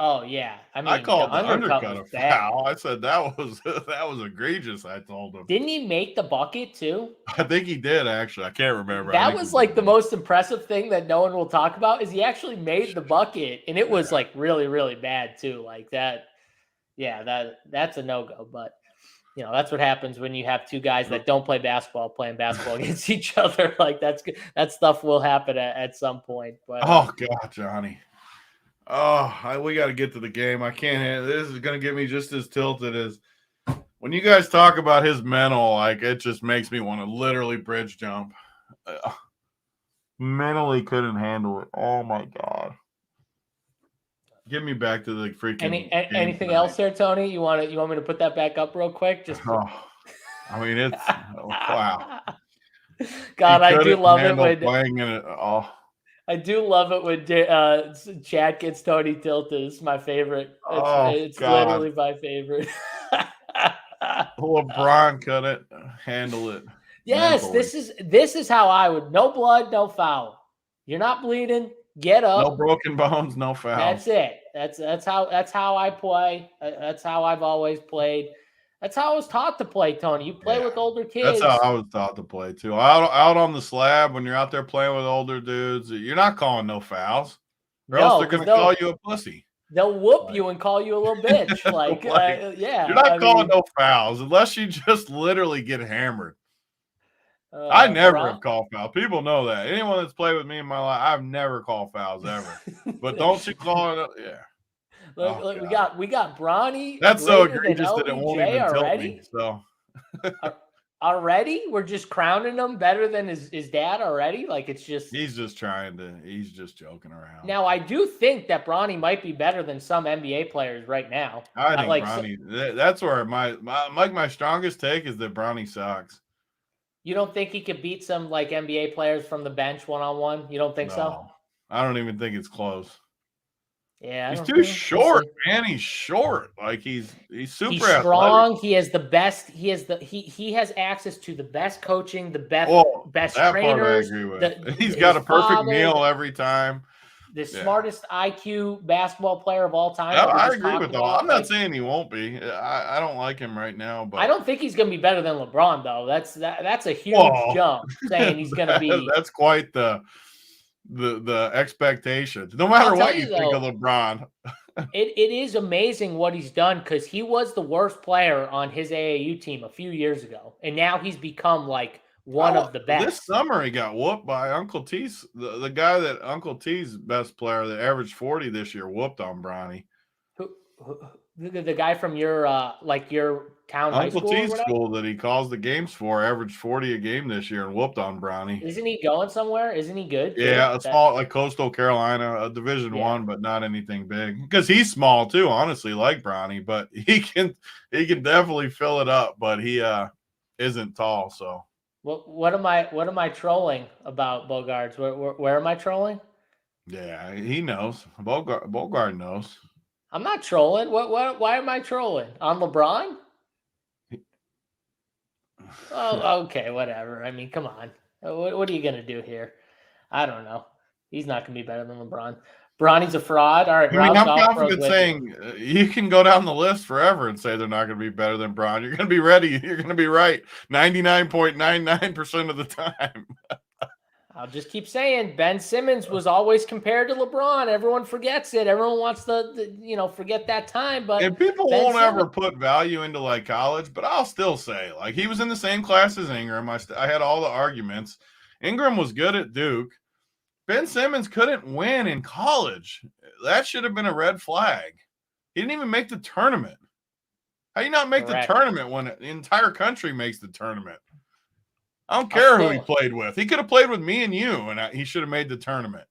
Oh yeah, I mean, I called the undercut a foul. Bad. I said that was egregious. I told him. Didn't he make the bucket too? I think he did actually. I can't remember. That was like the most impressive thing that no one will talk about is he actually made the bucket, and it was like really, really bad too. Like that, yeah, that's a no-go. But you know, that's what happens when you have two guys that don't play basketball playing basketball against each other. Like that stuff will happen at some point. But oh God, Johnny. Oh, we got to get to the game. I can't. This is going to get me just as tilted as when you guys talk about his mental. Like it just makes me want to literally bridge jump. Mentally couldn't handle it. Oh my God. Get me back to the freaking. Anything else there, Tony? You want me to put that back up real quick? Just. I mean, it's wow. God, I do love it when playing in it. Oh. I do love it when Chad gets Tony tilted. It's my favorite. It's literally my favorite. LeBron couldn't handle it. Yes, mentally. This is how I would. No blood, no foul. You're not bleeding. Get up. No broken bones, no foul. That's it. That's how I play. That's how I've always played. That's how I was taught to play, Tony. You play with older kids. That's how I was taught to play, too. Out on the slab, when you're out there playing with older dudes, you're not calling no fouls. Or else they're going to call you a pussy. They'll whoop you and call you a little bitch. Yeah. You're not calling no fouls unless you just literally get hammered. I never have called fouls. People know that. Anyone that's played with me in my life, I've never called fouls ever. But don't you call it? Yeah. Look, we got Bronny. That's so egregious that it won't even tilt me. So already, we're just crowning him better than his dad already. Like it's just he's just joking around. Now I do think that Bronny might be better than some NBA players right now. I think Bronny. That's where my strongest take is that Bronny sucks. You don't think he could beat some like NBA players from the bench one-on-one? You don't think so? I don't even think it's close. Yeah, he's too short, man. He's short. Like he's super strong. Athletic. He has the best. He has access to the best coaching, the best trainers. I agree with. He's got a perfect meal every time. The smartest IQ basketball player of all time. I agree with that. I'm not saying he won't be. I don't like him right now, but I don't think he's going to be better than LeBron, though. That's a huge jump. Saying he's going to be. That's quite the expectations. No matter what you think of LeBron. It is amazing what he's done because he was the worst player on his AAU team a few years ago, and now he's become like one of the best. This summer he got whooped by Uncle T's, the guy that Uncle T's best player that averaged 40 this year whooped on Bronny. The guy from your town high school? Uncle T's school that he calls the games for averaged 40 a game this year and whooped on Bronny. Isn't he going somewhere? Isn't he good? Yeah, a small like Coastal Carolina, a Division I, but not anything big. Because he's small too, honestly, like Bronny, but he can definitely fill it up, but he isn't tall. So what am I trolling about, Bogarts? Where am I trolling? Yeah, he knows. Bogart knows. I'm not trolling. Why am I trolling? On LeBron? Oh, okay, whatever. I mean, come on. What are you going to do here? I don't know. He's not going to be better than LeBron. Bronny's a fraud. All right, I'm confident saying you can go down the list forever and say they're not going to be better than Bron. You're going to be ready. You're going to be right 99.99% of the time. I'll just keep saying Ben Simmons was always compared to LeBron. Everyone forgets it. Everyone wants to forget that time. But and people won't ever put value into like college, but I'll still say like he was in the same class as Ingram. I had all the arguments. Ingram was good at Duke. Ben Simmons couldn't win in college. That should have been a red flag. He didn't even make the tournament. How do you not make the tournament when the entire country makes the tournament? I don't care who he played with. He could have played with me and you, and he should have made the tournament.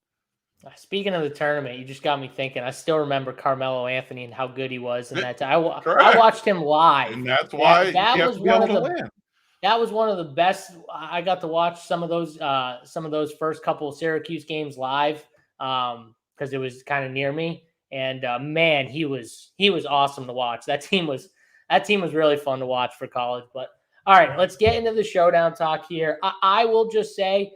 Speaking of the tournament, you just got me thinking. I still remember Carmelo Anthony and how good he was, and I watched him live, and that's why that you have was to be one able of to the win. that was one of the best. I got to watch some of those first couple of Syracuse games live because it was kind of near me, and man, he was awesome to watch. That team was really fun to watch for college. But all right, let's get into the showdown talk here. I will just say,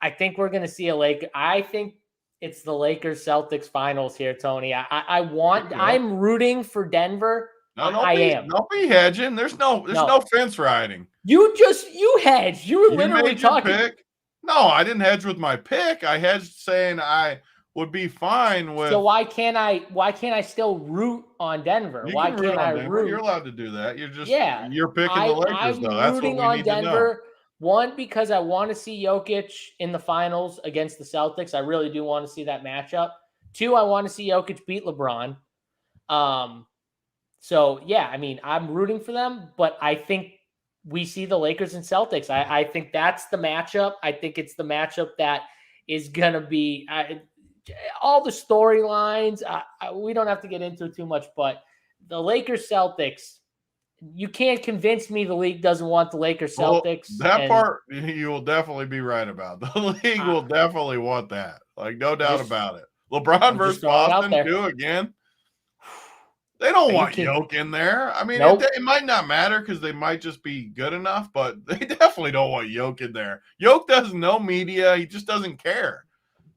I think we're going to see a Laker. I think it's the Lakers Celtics finals here, Tony. I'm rooting for Denver. No, am. Don't be hedging. There's no fence riding. You hedged. You were literally talking. Pick. No, I didn't hedge with my pick. I hedged saying I would be fine with. So why can't I still root on Denver? Why can't I root? You're allowed to do that. You're just you're picking the Lakers though. That's what we need to know. One, because I want to see Jokic in the finals against the Celtics. I really do want to see that matchup. Two, I want to see Jokic beat LeBron. So, yeah, I mean, I'm rooting for them, but I think we see the Lakers and Celtics. I think that's the matchup. I think it's the matchup that is going to be all the storylines. We don't have to get into it too much, but the Lakers-Celtics, you can't convince me the league doesn't want the Lakers Celtics. That part you will definitely be right about. The league will definitely want that. Like, no doubt about it. LeBron versus Boston, too, again. They don't want Jokic in there. I mean, it might not matter because they might just be good enough, but they definitely don't want Jokic in there. Jokic doesn't know media. He just doesn't care.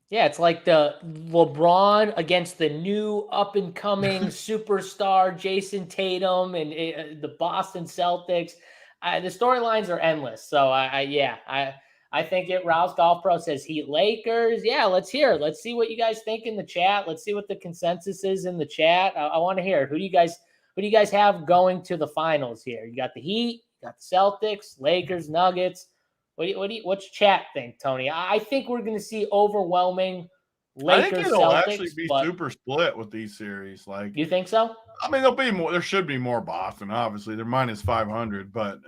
Yeah, it's like the LeBron against the new up-and-coming superstar Jason Tatum and the Boston Celtics. The storylines are endless. So, I think Rouse Golf Pro says Heat Lakers. Yeah, let's hear it. Let's see what you guys think in the chat. Let's see what the consensus is in the chat. I want to hear it. Who do you guys have going to the finals here? You got the Heat, you got the Celtics, Lakers, Nuggets. What's chat think, Tony? I think we're going to see overwhelming Lakers. I think it'll actually be super split with these series. Like, you think so? I mean, there'll be more. There should be more Boston. Obviously, they're minus 500, but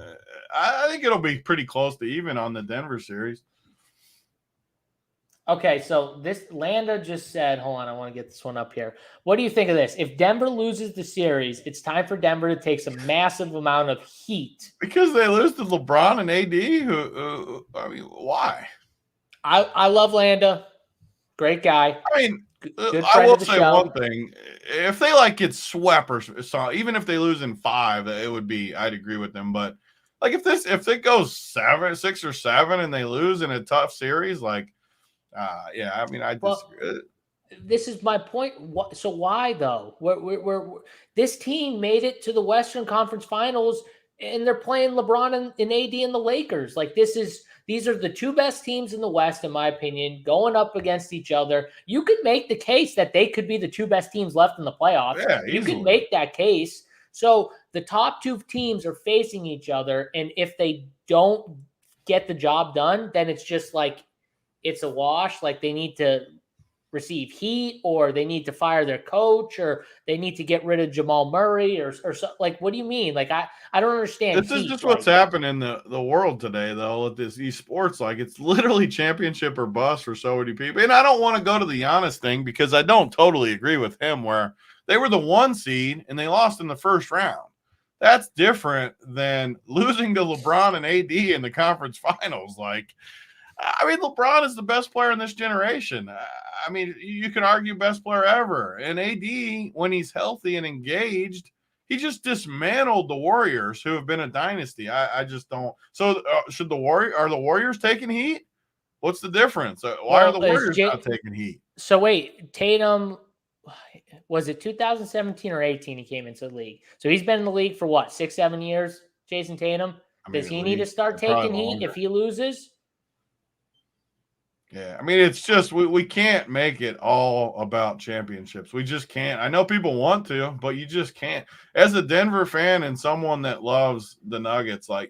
I think it'll be pretty close to even on the Denver series. Okay, so this Landa just said, hold on, I want to get this one up here. What do you think of this? If Denver loses the series, it's time for Denver to take some massive amount of heat. Because they lose to LeBron and AD? I mean, why? I love Landa. Great guy. I mean, I will say one thing. If they get swept or so, even if they lose in 5, I'd agree with them. But like if it goes 6 or 7 and they lose in a tough series, I disagree. This is my point. So why though? This team made it to the Western Conference Finals, and they're playing LeBron and AD and the Lakers. These are the two best teams in the West, in my opinion, going up against each other. You could make the case that they could be the two best teams left in the playoffs. Yeah, you could make that case. So the top two teams are facing each other, and if they don't get the job done, then it's just it's a wash. They need to receive heat, or they need to fire their coach, or they need to get rid of Jamal Murray, or so. What do you mean? I don't understand. This is just what's happening in the world today, though. With these sports, it's literally championship or bust for so many people. And I don't want to go to the Giannis thing because I don't totally agree with him, where they were the 1 seed and they lost in the first round. That's different than losing to LeBron and AD in the conference finals. I mean, LeBron is the best player in this generation. I mean, you can argue best player ever. And AD, when he's healthy and engaged, he just dismantled the Warriors, who have been a dynasty. I just don't. So, are the Warriors taking heat? What's the difference? Why are the Warriors not taking heat? So wait, Tatum, was it 2017 or 18 he came into the league? So he's been in the league for what, 6-7 years, Jason Tatum? Does he need to start taking heat if he loses? Yeah, I mean, it's just we can't make it all about championships. We just can't. I know people want to, but you just can't. As a Denver fan and someone that loves the Nuggets, I'm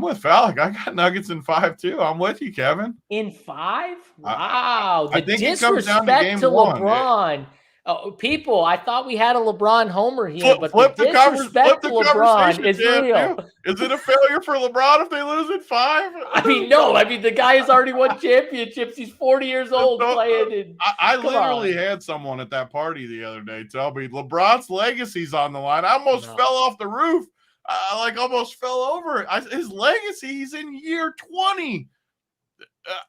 with Falk. I got Nuggets in 5 too. I'm with you, Kevin. In 5? Wow. I think it comes down to game LeBron. Oh, people, I thought we had a LeBron homer here, but Flip the disrespect to LeBron is real. Too. Is it a failure for LeBron if they lose in 5? I mean, no. I mean, the guy has already won champiomships. He's 40 years old playing. I literally had someone at that party the other day tell me LeBron's legacy's on the line. I almost fell off the roof. Almost fell over. His legacy, he's in year 20.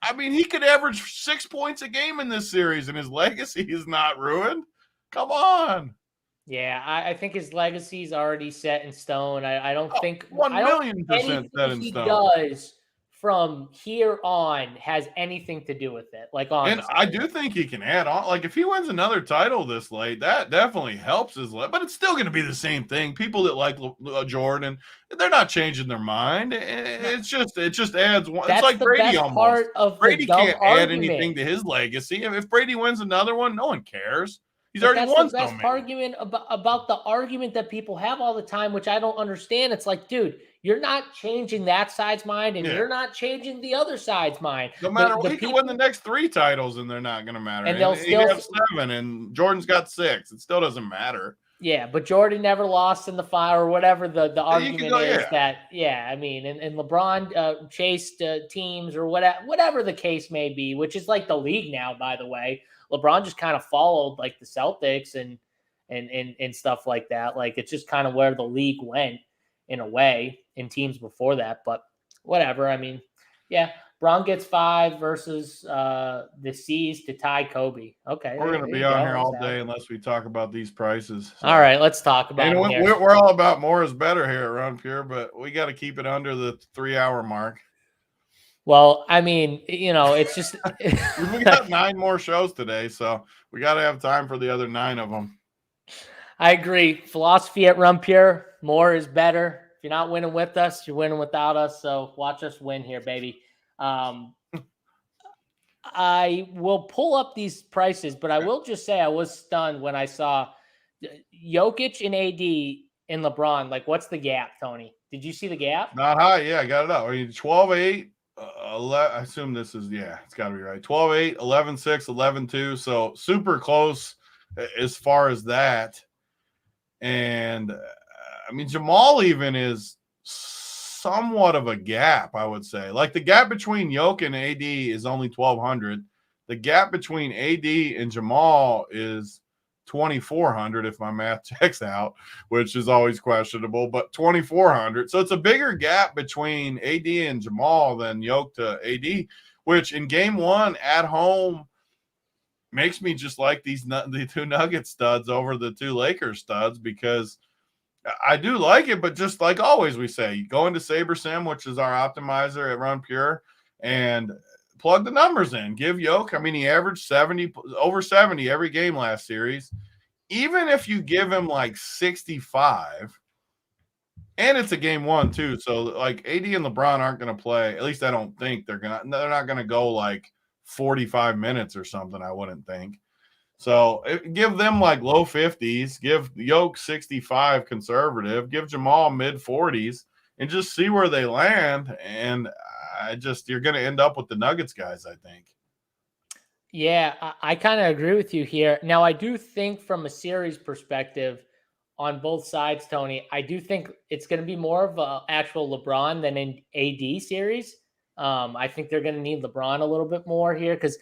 I mean, he could average 6 points a game in this series, and his legacy is not ruined. Come on. Yeah, I think his legacy is already set in stone. I don't think 1,000,000% set in stone. He does from here on has anything to do with it. Like, honestly. And I do think he can add on. Like, if he wins another title this late, that definitely helps his legacy. But it's still going to be the same thing. People that like Jordan, they're not changing their mind. It just adds one. That's it's like the Brady best almost. Part of Brady can't add argument. anything to his legacy. If Brady wins another one, no one cares. He's already won. That's the best argument about the argument that people have all the time, which I don't understand. It's like, dude, you're not changing that side's mind, and you're not changing the other side's mind. No matter what, he can win the next 3 titles, and they're not going to matter. And they'll still have 7, and Jordan's got 6. It still doesn't matter. Yeah, but Jordan never lost in the final, or whatever the argument is. I mean, and LeBron chased teams or whatever the case may be, which is like the league now, by the way. LeBron just kind of followed like the Celtics and stuff like that. Like, it's just kind of where the league went in a way in teams before that, but whatever. I mean, yeah, Bron gets 5 versus the C's to tie Kobe. Okay. We're going to be on here all day unless we talk about these prices. So. All right, let's talk about it. We're all about more is better here around Pure, but we got to keep it under the 3-hour mark. Well, I mean, it's just we got 9 more shows today, so we got to have time for the other 9 of them. I agree. Philosophy at Run Pure, more is better. If you're not winning with us, you're winning without us. So watch us win here, baby. I will pull up these prices, but I will just say I was stunned when I saw Jokic and AD and LeBron. Like, what's the gap, Tony? Did you see the gap? Not high. Yeah, I got it up. I mean, 12-8. I assume this is, it's got to be right. 12-8, 11-6, 11-2. So super close as far as that. And I mean, Jamal even is somewhat of a gap, I would say. Like, the gap between Jokic and AD is only 1,200. The gap between AD and Jamal is 2,400 if my math checks out, which is always questionable, but 2,400. So it's a bigger gap between AD and Jamal than Jokic to AD, which in game 1 at home makes me just like the 2 Nugget studs over the 2 Lakers studs, because I do like it, but just like always we say, you go into SaberSim, which is our optimizer at Run Pure, and plug the numbers in. Give Jokic, I mean, he averaged over 70 every game last series. Even if you give him like 65, and it's a game 1 too, so like AD and LeBron aren't going to play. At least I don't think they're not going to go like 45 minutes or something, I wouldn't think. So give them like low 50s, give Jokic 65 conservative, give Jamal mid 40s, and just see where they land. And you're going to end up with the Nuggets guys, I think. Yeah, I kind of agree with you here. Now, I do think from a series perspective on both sides, Tony, I do think it's going to be more of an actual LeBron than an AD series. I think they're going to need LeBron a little bit more here because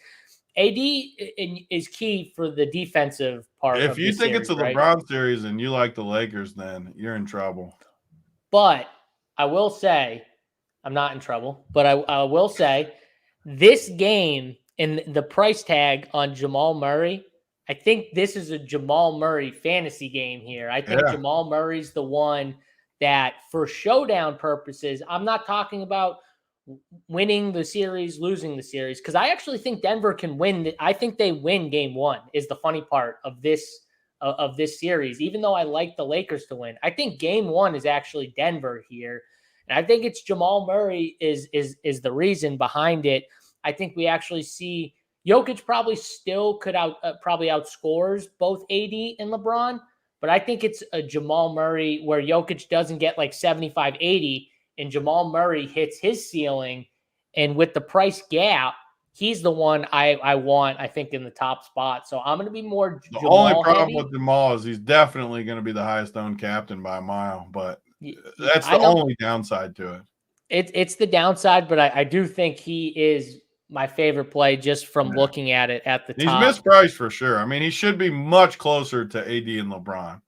AD is key for the defensive part. If you think series, it's a LeBron series and you like the Lakers, then you're in trouble. But I will say, I'm not in trouble, but I will say this game and the price tag on Jamal Murray, I think this is a Jamal Murray fantasy game here. I think Jamal Murray's the one that for showdown purposes, I'm not talking about winning the series, losing the series, because I actually think Denver can win. I think they win game 1 is the funny part of this series, even though I like the Lakers to win. I think game 1 is actually Denver here. And I think it's Jamal Murray is the reason behind it. I think we actually see Jokic probably still could probably outscores both AD and LeBron, but I think it's a Jamal Murray where Jokic doesn't get like 75-80 and Jamal Murray hits his ceiling. And with the price gap, he's the one I want, I think, in the top spot. So I'm going to be more The Jamal only problem heavy. with Jamal is he's definitely going to be the highest owned captain by a mile, but that's I the know only downside to it. it's the downside, but I do think he is my favorite play just from looking at it at the He's top. mispriced for sure. I mean, he should be much closer to AD and LeBron.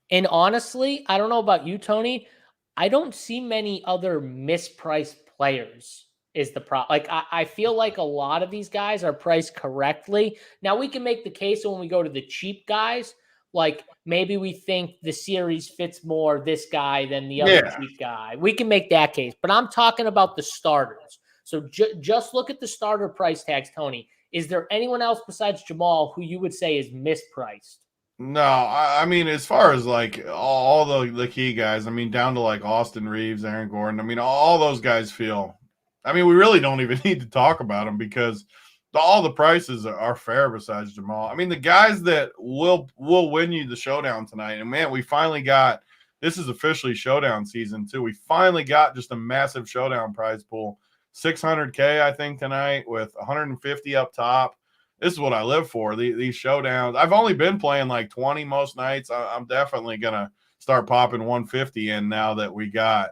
And honestly, I don't know about you, Tony. I don't see many other mispriced players is the problem. Like, I feel like a lot of these guys are priced correctly. Now, we can make the case when we go to the cheap guys, like maybe we think the series fits more this guy than the other cheap guy. We can make that case. But I'm talking about the starters. So just look at the starter price tags, Tony. Is there anyone else besides Jamal who you would say is mispriced? No, I mean, as far as like all the key guys, I mean, down to like Austin Reeves, Aaron Gordon, I mean, all those guys feel, I mean, we really don't even need to talk about them because all the prices are fair besides Jamal. I mean, the guys that will win you the showdown tonight, and man, we finally got, this is officially showdown season too. We finally got just a massive showdown prize pool, 600K, I think, tonight with 150 up top. This is what I live for, these showdowns. I've only been playing like 20 most nights. I'm definitely going to start popping 150 in now that we got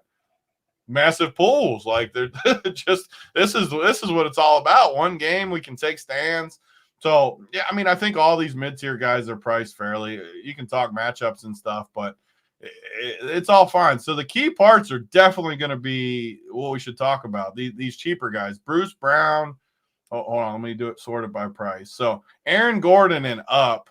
massive pools. Like they're just, this is what it's all about. One game, we can take stands. So, yeah, I mean, I think all these mid-tier guys are priced fairly. You can talk matchups and stuff, but it's all fine. So the key parts are definitely going to be what we should talk about. These cheaper guys, Bruce Brown. Oh, hold on, let me do it sorted by price. So Aaron Gordon and up,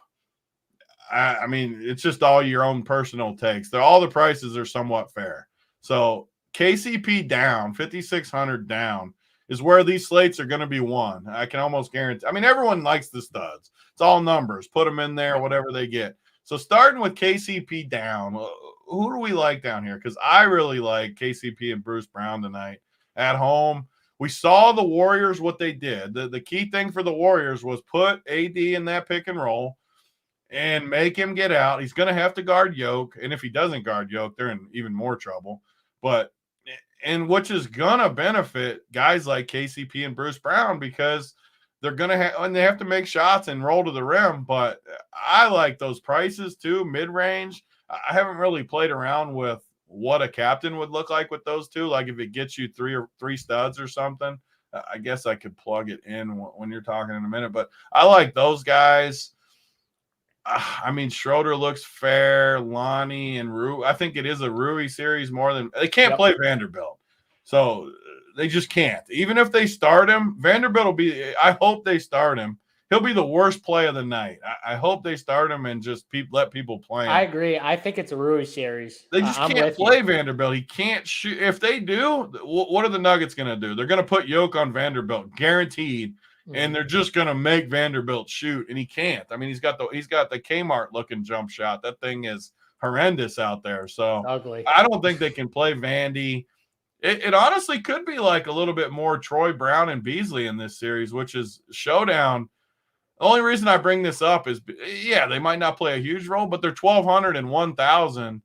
I mean, it's just all your own personal takes. All the prices are somewhat fair. So KCP down, 5,600 down is where these slates are going to be won. I can almost guarantee. I mean, everyone likes the studs. It's all numbers. Put them in there, whatever they get. So starting with KCP down, who do we like down here? Because I really like KCP and Bruce Brown tonight at home. We saw the Warriors, what they did. The key thing for the Warriors was put AD in that pick and roll and make him get out. He's going to have to guard Yoke. And if he doesn't guard Yoke, they're in even more trouble. And which is going to benefit guys like KCP and Bruce Brown because they're going to have, and they have to make shots and roll to the rim. But I like those prices too, mid-range. I haven't really played around with what a captain would look like with those two. Like if it gets you three studs or something, I guess I could plug it in when you're talking in a minute. But I like those guys. I mean, Schroeder looks fair. Lonnie and Rui. I think it is a Rui series more than they can't play Vanderbilt. So they just can't. Even if they start him, Vanderbilt will be, I hope they start him. He'll be the worst play of the night. I hope they start him and just let people play him. I agree. I think it's a Rui series. They just can't play Vanderbilt. He can't shoot. If they do, what are the Nuggets going to do? They're going to put Yoke on Vanderbilt, guaranteed, and they're just going to make Vanderbilt shoot, and he can't. I mean, he's got the Kmart looking jump shot. That thing is horrendous out there. So ugly. I don't think they can play Vandy. It honestly could be like a little bit more Troy Brown and Beasley in this series, which is showdown. The only reason I bring this up is, yeah, they might not play a huge role, but they're 1,200 and 1,000.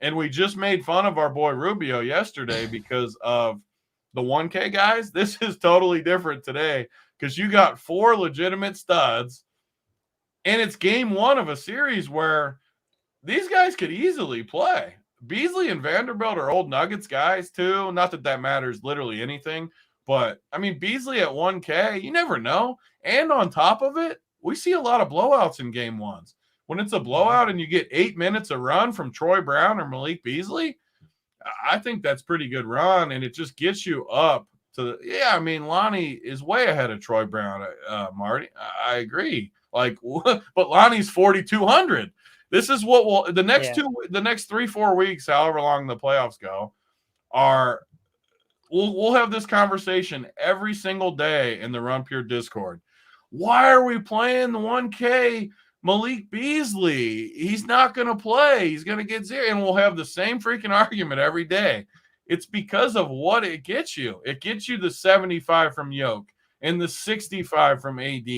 And we just made fun of our boy Rubio yesterday because of the 1K guys. This is totally different today because you got 4 legitimate studs, and it's game 1 of a series where these guys could easily play. Beasley and Vanderbilt are old Nuggets guys too. Not that matters literally anything. But, I mean, Beasley at 1K, you never know. And on top of it, we see a lot of blowouts in game 1s. When it's a blowout and you get 8 minutes a run from Troy Brown or Malik Beasley, I think that's pretty good run, and it just gets you up to I mean, Lonnie is way ahead of Troy Brown, Marty. I agree. Like, but Lonnie's 4,200. This is what will the next 3-4 weeks, however long the playoffs go, are – We'll have this conversation every single day in the Run Pure Discord. Why are we playing the 1K Malik Beasley? He's not going to play. He's going to get 0. And we'll have the same freaking argument every day. It's because of what it gets you. It gets you the 75 from Yoke and the 65 from AD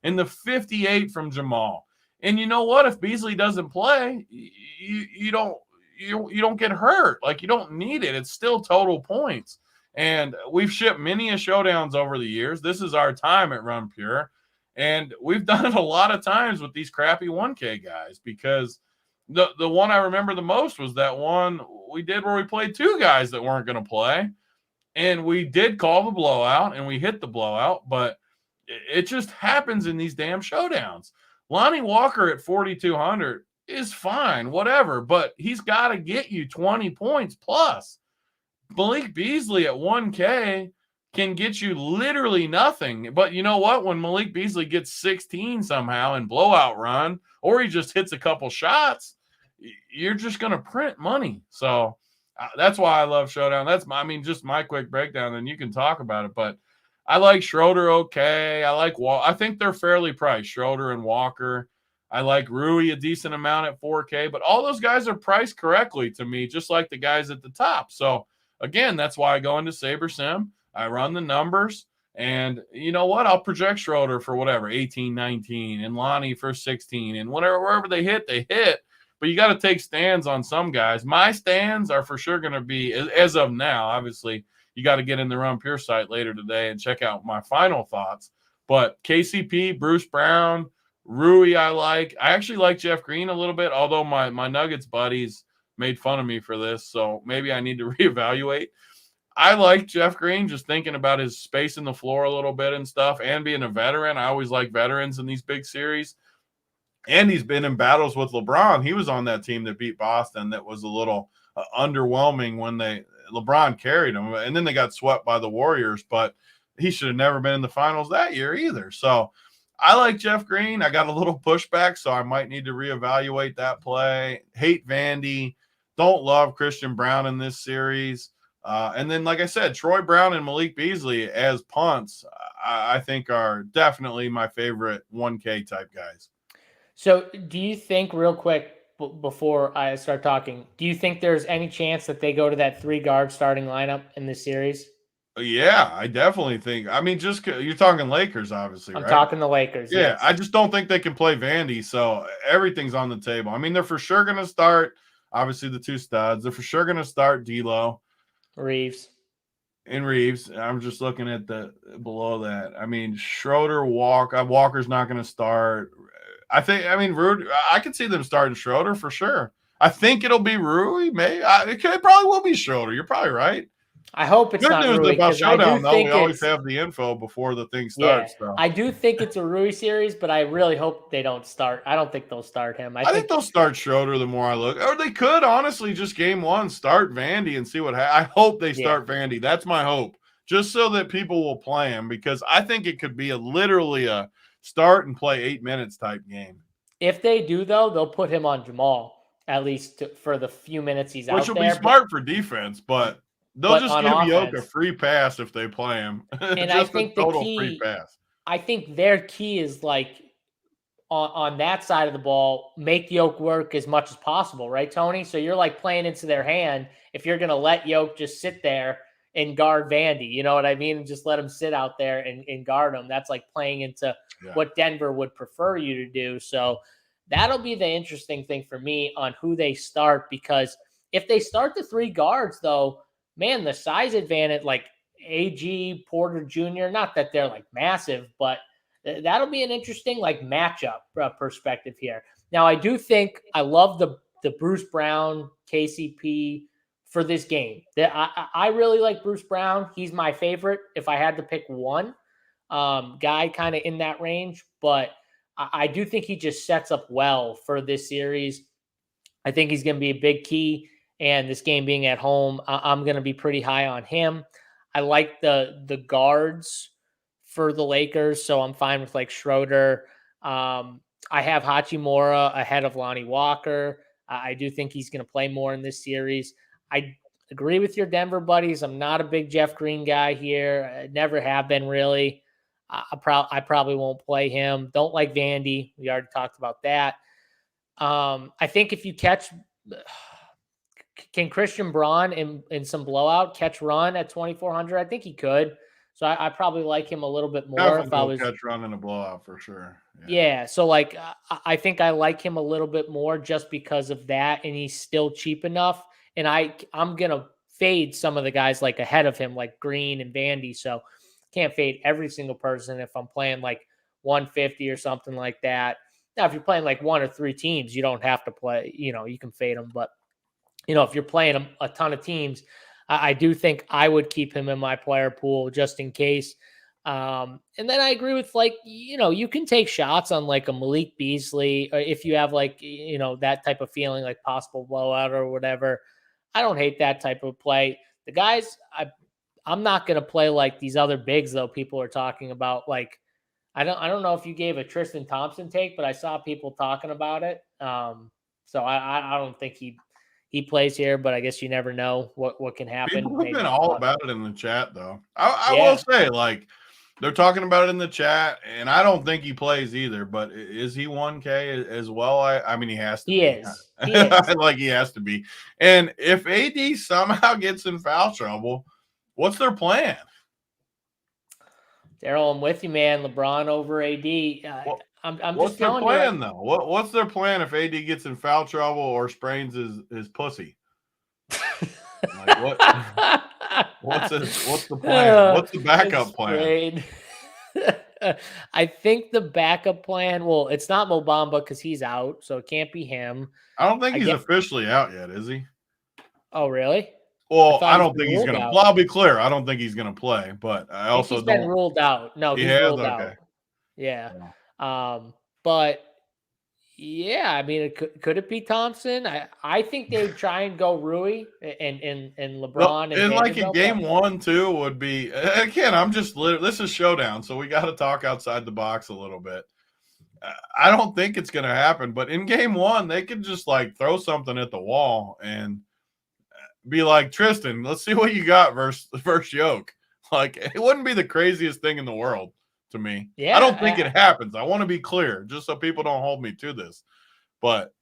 and the 58 from Jamal. And you know what? If Beasley doesn't play, you don't get hurt. Like, you don't need it. It's still total points. And we've shipped many a showdowns over the years. This is our time at Run Pure. And we've done it a lot of times with these crappy 1K guys, because the one I remember the most was that one we did where we played two guys that weren't going to play. And we did call the blowout and we hit the blowout, but it just happens in these damn showdowns. Lonnie Walker at 4,200 is fine, whatever, but he's got to get you 20 points plus. Malik Beasley at 1K can get you literally nothing. But you know what? When Malik Beasley gets 16 somehow in blowout run, or he just hits a couple shots, you're just going to print money. So that's why I love Showdown. Just my quick breakdown, and you can talk about it. But I like Schroeder okay. I think they're fairly priced, Schroeder and Walker. I like Rui a decent amount at 4K, but all those guys are priced correctly to me, just like the guys at the top. So again, that's why I go into SaberSim. I run the numbers, and you know what? I'll project Schroeder for whatever, 18, 19, and Lonnie for 16, and wherever they hit, they hit. But you got to take stands on some guys. My stands are for sure going to be, as of now, obviously, you got to get in the Run Pure site later today and check out my final thoughts. But KCP, Bruce Brown, Rui I actually like Jeff Green a little bit, although my Nuggets buddies made fun of me for this, so maybe I need to reevaluate. I like Jeff Green, just thinking about his space in the floor a little bit and stuff, and being a veteran. I always like veterans in these big series. And he's been in battles with LeBron. He was on that team that beat Boston that was a little underwhelming when LeBron carried them. And then they got swept by the Warriors, but he should have never been in the finals that year either. So I like Jeff Green. I got a little pushback, so I might need to reevaluate that play. Hate Vandy. Don't love Christian Brown in this series. And then, like I said, Troy Brown and Malik Beasley as punts, I think are definitely my favorite 1K type guys. So do you think, real quick, before I start talking, do you think there's any chance that they go to that 3-guard starting lineup in this series? Yeah, I definitely think. Just you're talking Lakers, obviously, right? I'm talking the Lakers. Yeah, yes. I just don't think they can play Vandy, so everything's on the table. They're for sure going to start, obviously, the two studs. They're for sure going to start D'Lo. Reeves. I'm just looking at below that. Schroeder, Walker's not going to start. Rui, I could see them starting Schroeder for sure. I think it'll be Rui. Maybe it probably will be Schroeder. You're probably right. I hope it's not Rui. Good news about Showdown, though, we always have the info before the thing starts. Yeah, so. I do think it's a Rui series, but I really hope they don't start. I don't think they'll start him. I think they'll start Schroeder the more I look. Or they could, honestly, just game one, start Vandy and see what happens. I hope they start Vandy. That's my hope. Just so that people will play him, because I think it could be literally a start and play 8 minutes type game. If they do, though, they'll put him on Jamal, at least for the few minutes he's out there. Which will be smart for defense, but they'll just give Yoke a free pass if they play him. And I think the key, free pass. I think their key is on that side of the ball, make Yoke work as much as possible, right, Tony? So you're playing into their hand if you're going to let Yoke just sit there and guard Vandy, you know what I mean? And just let him sit out there and guard him. That's like playing into what Denver would prefer you to do. So that'll be the interesting thing for me on who they start, because if they start the 3 guards, though, man, the size advantage, like AG, Porter Jr., not that they're massive, but that'll be an interesting matchup perspective here. Now, I do think I love the Bruce Brown, KCP for this game. I really like Bruce Brown. He's my favorite if I had to pick one guy kind of in that range, but I do think he just sets up well for this series. I think he's going to be a big key. And this game being at home, I'm going to be pretty high on him. I like the guards for the Lakers, so I'm fine with Schroeder. I have Hachimura ahead of Lonnie Walker. I do think he's going to play more in this series. I agree with your Denver buddies. I'm not a big Jeff Green guy here. I never have been really. I probably won't play him. Don't like Vandy. We already talked about that. I think if you catch... Can Christian Braun in some blowout catch run at 2,400? I think he could. So I probably like him a little bit more. Definitely if I was catch run in a blowout for sure. Yeah. So I think I like him a little bit more just because of that, and he's still cheap enough. And I'm gonna fade some of the guys like ahead of him, like Green and Vandy. So can't fade every single person if I'm playing like 150 or something like that. Now, if you're playing like 1 or 3 teams, you don't have to play, you can fade them. But, if you're playing a ton of teams, I do think I would keep him in my player pool just in case. And then I agree with you can take shots on like a Malik Beasley or if you have like, that type of feeling like possible blowout or whatever. I don't hate that type of play. The guys, I'm not going to play like these other bigs though. People are talking about like, I don't know if you gave a Tristan Thompson take, but I saw people talking about it. So I don't think he plays here, but I guess you never know what can happen. People have been all about it in the chat, though. I Yeah. will say, like, they're talking about it in the chat, and I don't think he plays either. But is he 1K as well? I mean, he has to be. He is. Like, he has to be. And if AD somehow gets in foul trouble, what's their plan? Daryl, I'm with you, man. LeBron over AD. I'm what's just their telling plan, you. though? What's their plan if AD gets in foul trouble or sprains his pussy? Like, what's the plan? What's the backup plan? I think the backup plan. Well, it's not Mo Bamba because he's out, so it can't be him. I don't think he's officially out yet, is he? Oh, really? Well, I don't think he's going to. Well, I'll be clear. I don't think he's going to play, but I also he's been ruled out. No, he's ruled out. Yeah. But yeah, I mean, could it be Thompson? I think they would try and go Rui and LeBron and like in game 1, 2 would be again. I'm just this is showdown, so we got to talk outside the box a little bit. I don't think it's going to happen, but in game 1, they could just like throw something at the wall and be like, Tristan, let's see what you got versus Yoke. Like, it wouldn't be the craziest thing in the world to me. Yeah, I don't think it happens. I want to be clear, just so people don't hold me to this. But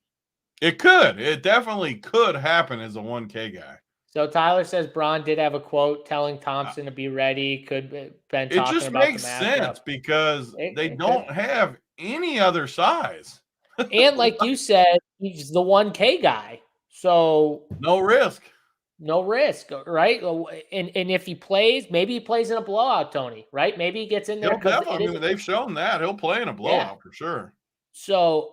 it could. It definitely could happen as a 1K guy. So Tyler says Bron did have a quote telling Thompson to be ready. Could been talking about it just makes sense because they don't have any other size. And like you said, he's the 1K guy. So no risk. No risk, right? And if he plays, maybe he plays in a blowout, Tony, right? Maybe he gets in there. I mean, they've shown that. He'll play in a blowout for sure. So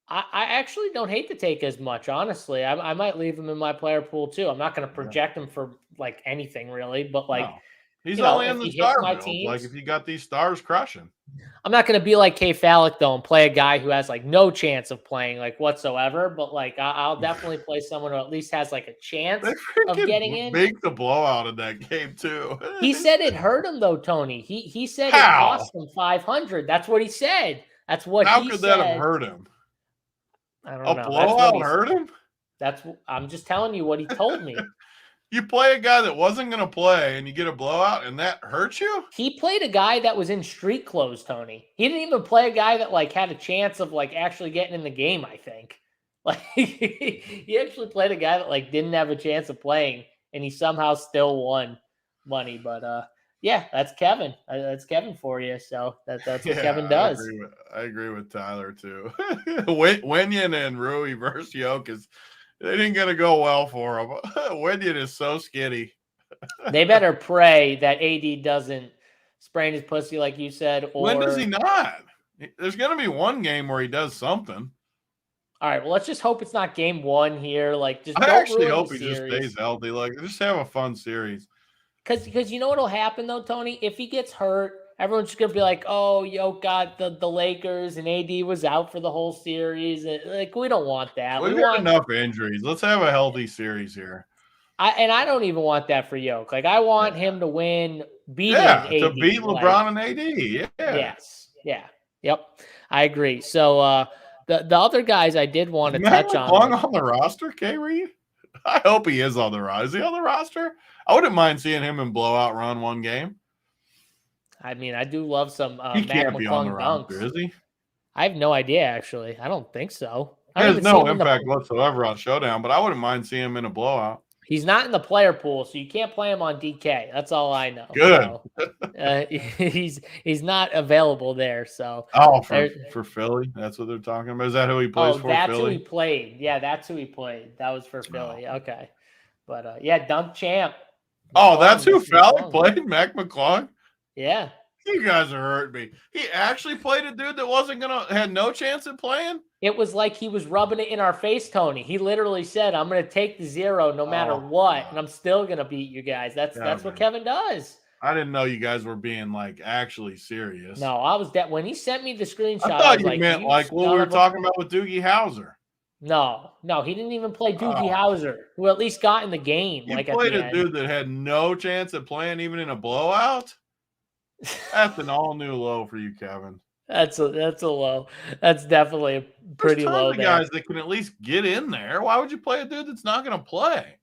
I actually don't hate to take as much, honestly. I might leave him in my player pool too. I'm not going to project him for like anything really, but like he's only in the star build. Like if you got these stars crushing. I'm not going to be like K Falik though and play a guy who has like no chance of playing like whatsoever. But like I'll definitely play someone who at least has like a chance of getting in. Make the blowout in that game too. He said it hurt him though, Tony. He said it cost him 500. That's what he said. That's what How could that have hurt him? I don't know. A blowout hurt him? I'm just telling you what he told me. You play a guy that wasn't going to play and you get a blowout and that hurts you? He played a guy that was in street clothes, Tony. He didn't even play a guy that like had a chance of like actually getting in the game, I think. Like he actually played a guy that like didn't have a chance of playing and he somehow still won money. But yeah, that's Kevin. That's Kevin for you. So that's what Kevin does. I agree with Tyler too. Wenyan and Rui versus Yoke it ain't gonna go well for him. Wenyan is so skinny. They better pray that AD doesn't sprain his pussy like you said. Or when does he not? There's gonna be one game where he does something. All right, well, let's just hope it's not game 1 here. Like, just I actually hope he just stays healthy. Like, just have a fun series. Because you know what'll happen though, Tony? If he gets hurt, everyone's just gonna be like, "Oh, Yoke got the Lakers and AD was out for the whole series." Like, we don't want that. We want enough injuries. Let's have a healthy series here. I don't even want that for Yoke. Like, I want him to win, beating AD. To beat LeBron and AD. Yeah. Yes. Yeah. Yep. I agree. So the other guys I did want to touch on. On the roster, K. Reed? I hope he is on the roster. Is he on the roster? I wouldn't mind seeing him in blowout run one game. I mean, I do love some he can't be on the roster, is he? I have no idea, actually. I don't think so. There's no impact whatsoever on Showdown, but I wouldn't mind seeing him in a blowout. He's not in the player pool, so you can't play him on DK. That's all I know. Good. So, he's not available there. So for Philly, that's what they're talking about. Is that who he plays for? That's Philly? who he played. Yeah, that's who he played. That was for Philly. Okay. But yeah, dunk champ. Oh, that's who Fowler McClung. played, Mac McClung? Yeah. You guys are hurting me. He actually played a dude that had no chance at playing? It was like he was rubbing it in our face, Tony. He literally said, I'm going to take the 0 no matter what, and I'm still going to beat you guys. That's what Kevin does. I didn't know you guys were being, like, actually serious. No, I was that when he sent me the screenshot. I thought you meant like what we were talking about with Doogie Howser. No, he didn't even play Doogie Howser, who at least got in the game. You played a dude that had no chance at playing even in a blowout? That's an all-new low for you, Kevin. That's a low. That's definitely a pretty low. There's guys that can at least get in there. Why would you play a dude that's not going to play?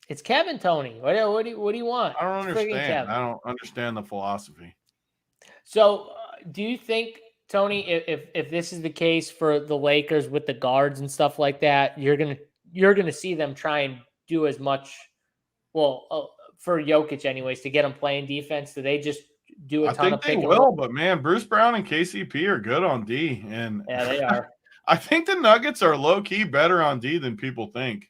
It's Kevin, Tony. What do you want? I don't understand. I don't understand the philosophy. So, do you think, Tony, if this is the case for the Lakers with the guards and stuff like that, you're gonna see them try and do as much? Well, for Jokic, anyways, to get him playing defense, do they just do a ton of pick and roll? They will, but man, Bruce Brown and KCP are good on D, and yeah, they are. I think the Nuggets are low key better on D than people think.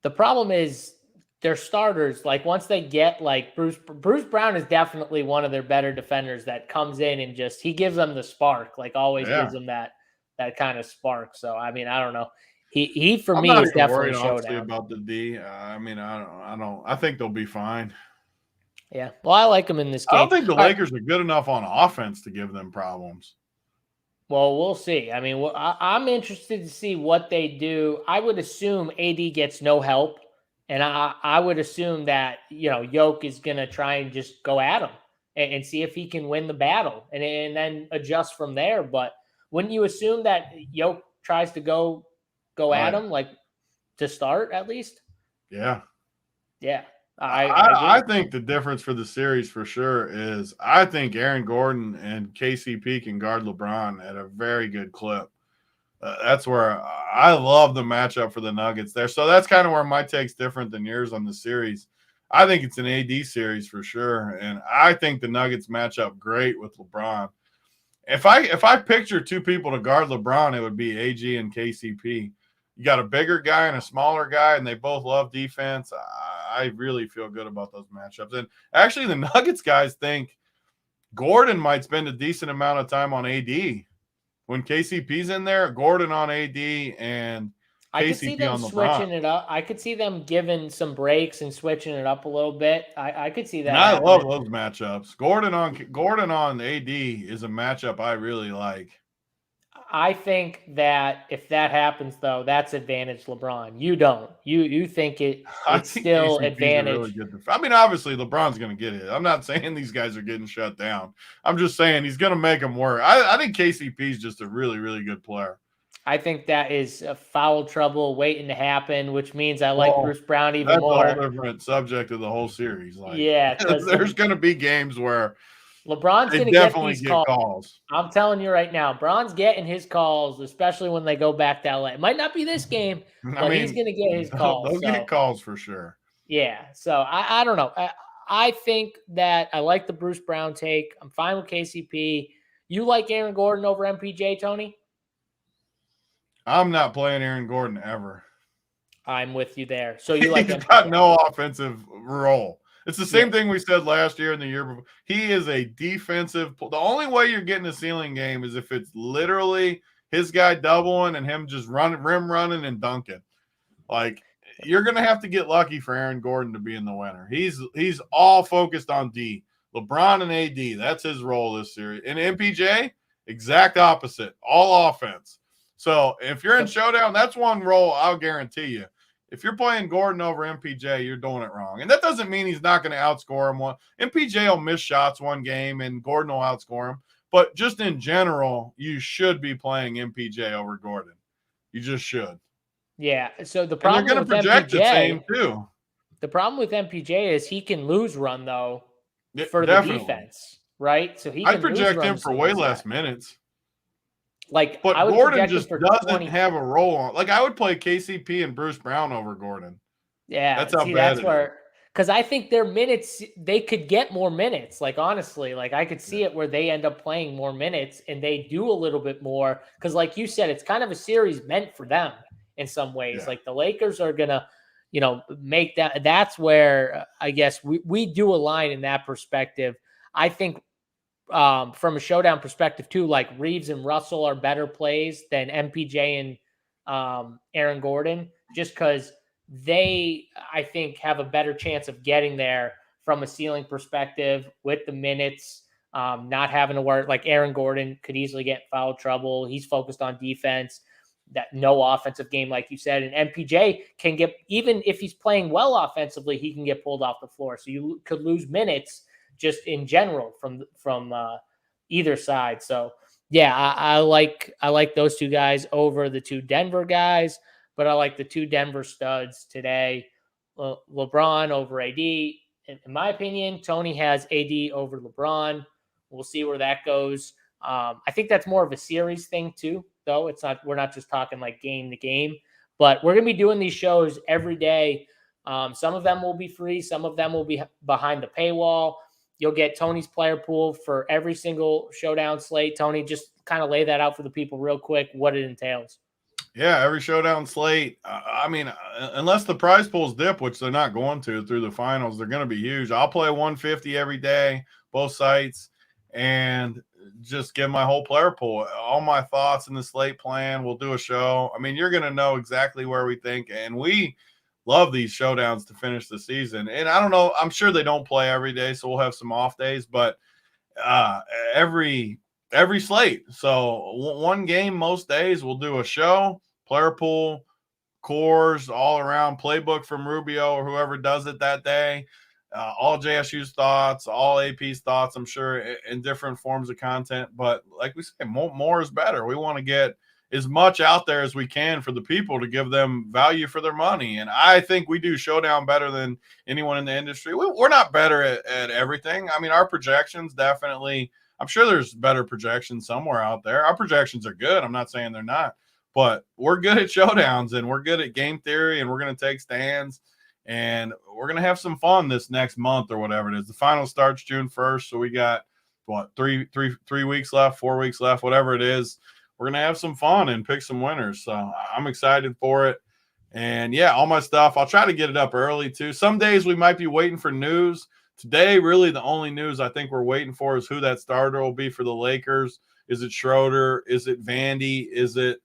The problem is their starters, like once they get like Bruce Brown is definitely one of their better defenders that comes in and he gives them the spark, like always gives them that kind of spark. So, I mean, I don't know. He for me is definitely showdown. About the D. I mean, I think they'll be fine. Yeah. Well, I like them in this game. I don't think the Lakers are good enough on offense to give them problems. Well, we'll see. I mean, I'm interested to see what they do. I would assume AD gets no help, and I would assume that, Jokic is going to try and just go at him and see if he can win the battle and then adjust from there. But wouldn't you assume that Jokic tries to go at him, like to start at least? Yeah. Yeah. I think the difference for the series for sure is I think Aaron Gordon and KCP can guard LeBron at a very good clip. That's where I love the matchup for the Nuggets there. So that's kind of where my take's different than yours on the series. I think it's an AD series for sure, and I think the Nuggets match up great with LeBron. If I picture two people to guard LeBron, it would be AG and KCP. You got a bigger guy and a smaller guy, and they both love defense. I really feel good about those matchups. And actually, the Nuggets guys think Gordon might spend a decent amount of time on AD. When KCP's in there, Gordon on AD and KCP I could see them switching it up. I could see them giving some breaks and switching it up a little bit. I could see that. And I love those matchups. Gordon on AD is a matchup I really like. I think that if that happens, though, that's advantage LeBron. You don't. You think it's still advantage. Really I mean, obviously, LeBron's going to get it. I'm not saying these guys are getting shut down. I'm just saying he's going to make them work. I think KCP is just a really, really good player. I think that is a foul trouble waiting to happen, which means I like Bruce Brown even more. That's a whole different subject of the whole series. Yeah. There's going to be games where LeBron's going to get these calls. I'm telling you right now, Bron's getting his calls, especially when they go back to LA. It might not be this game, but he's going to get his calls. They'll get calls for sure. Yeah. So I don't know. I think that I like the Bruce Brown take. I'm fine with KCP. You like Aaron Gordon over MPJ, Tony? I'm not playing Aaron Gordon ever. I'm with you there. So you like He's got no offensive role. It's the same thing we said last year and the year before. He is a defensive. The only way you're getting a ceiling game is if it's literally his guy doubling and him just rim running and dunking. Like, you're going to have to get lucky for Aaron Gordon to be in the winner. He's all focused on D. LeBron and AD, that's his role this series. And MPJ, exact opposite, all offense. So if you're in showdown, that's one role I'll guarantee you. If you're playing Gordon over MPJ, you're doing it wrong. And that doesn't mean he's not going to outscore him. MPJ will miss shots one game and Gordon will outscore him. But just in general, you should be playing MPJ over Gordon. You just should. Yeah. So the problem with MPJ, the same too. The problem with MPJ is he can lose run though for the defense, right? So he can project him for way less minutes. Like, but Gordon just doesn't have a role on. Like, I would play KCP and Bruce Brown over Gordon. Yeah, that's how bad it is. Because I think their minutes, they could get more minutes. Like, honestly, like I could see it where they end up playing more minutes and they do a little bit more. Because, like you said, it's kind of a series meant for them in some ways. Yeah. Like the Lakers are gonna make that. That's where I guess we do align in that perspective. I think from a showdown perspective too, like Reeves and Russell are better plays than MPJ and Aaron Gordon, just because they, I think, have a better chance of getting there from a ceiling perspective with the minutes, not having to work. Like Aaron Gordon could easily get in foul trouble. He's focused on defense, that no offensive game, like you said. And MPJ can get, even if he's playing well offensively, he can get pulled off the floor. So you could lose minutes just in general from either side. So yeah, I like those two guys over the two Denver guys, but I like the two Denver studs today. LeBron over AD. In my opinion, Tony has AD over LeBron. We'll see where that goes. I think that's more of a series thing too, though. We're not just talking like game to game, but we're going to be doing these shows every day. Some of them will be free. Some of them will be behind the paywall. You'll get Tony's player pool for every single showdown slate. Tony, just kind of lay that out for the people real quick, what it entails. Yeah, every showdown slate. I mean, unless the prize pools dip, which they're not going to through the finals, they're going to be huge. I'll play 150 every day, both sites, and just give my whole player pool, all my thoughts in the slate plan. We'll do a show. I mean, you're going to know exactly where we think, and we love these showdowns to finish the season. And I don't know, I'm sure they don't play every day, so we'll have some off days, but every slate. So one game most days, we'll do a show, player pool, cores, all around playbook from Rubio or whoever does it that day. All JSU's thoughts, all AP's thoughts, I'm sure, in different forms of content. But like we say, more is better. We want to get as much out there as we can for the people to give them value for their money. And I think we do showdown better than anyone in the industry. We're not better at everything. I mean, our projections definitely, I'm sure there's better projections somewhere out there. Our projections are good. I'm not saying they're not, but we're good at showdowns and we're good at game theory, and we're going to take stands, and we're going to have some fun this next month or whatever it is. The final starts June 1st. So we got three weeks left, 4 weeks left, whatever it is. We're going to have some fun and pick some winners. So I'm excited for it. And yeah, all my stuff, I'll try to get it up early too. Some days we might be waiting for news. Today, really the only news I think we're waiting for is who that starter will be for the Lakers. Is it Schroeder? Is it Vandy? Is it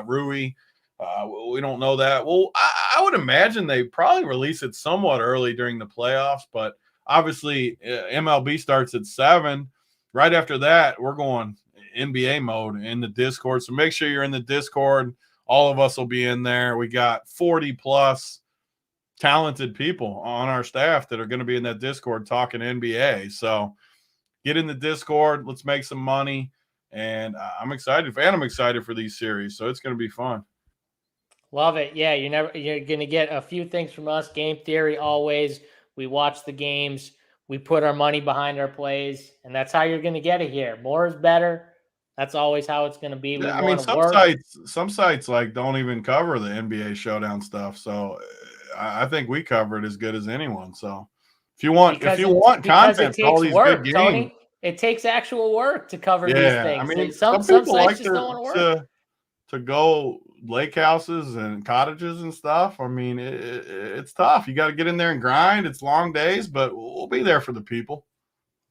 Rui? We don't know that. Well, I would imagine they probably release it somewhat early during the playoffs, but obviously MLB starts at 7. Right after that, we're going NBA mode in the Discord. So make sure you're in the Discord. All of us will be in there. We got 40 plus talented people on our staff that are going to be in that Discord talking NBA. So get in the Discord. Let's make some money. And I'm excited for these series. So it's going to be fun. Love it. Yeah, you're going to get a few things from us. Game theory always. We watch the games. We put our money behind our plays, and that's how you're going to get it here. More is better. That's always how it's going to be. Yeah, I mean, some sites like don't even cover the NBA showdown stuff. So I think we cover it as good as anyone. So if you want content for all these good games, Tony, it takes actual work to cover these things. I mean, some people sites just don't want to work. To go lake houses and cottages and stuff. I mean, it's tough. You got to get in there and grind. It's long days, but we'll be there for the people.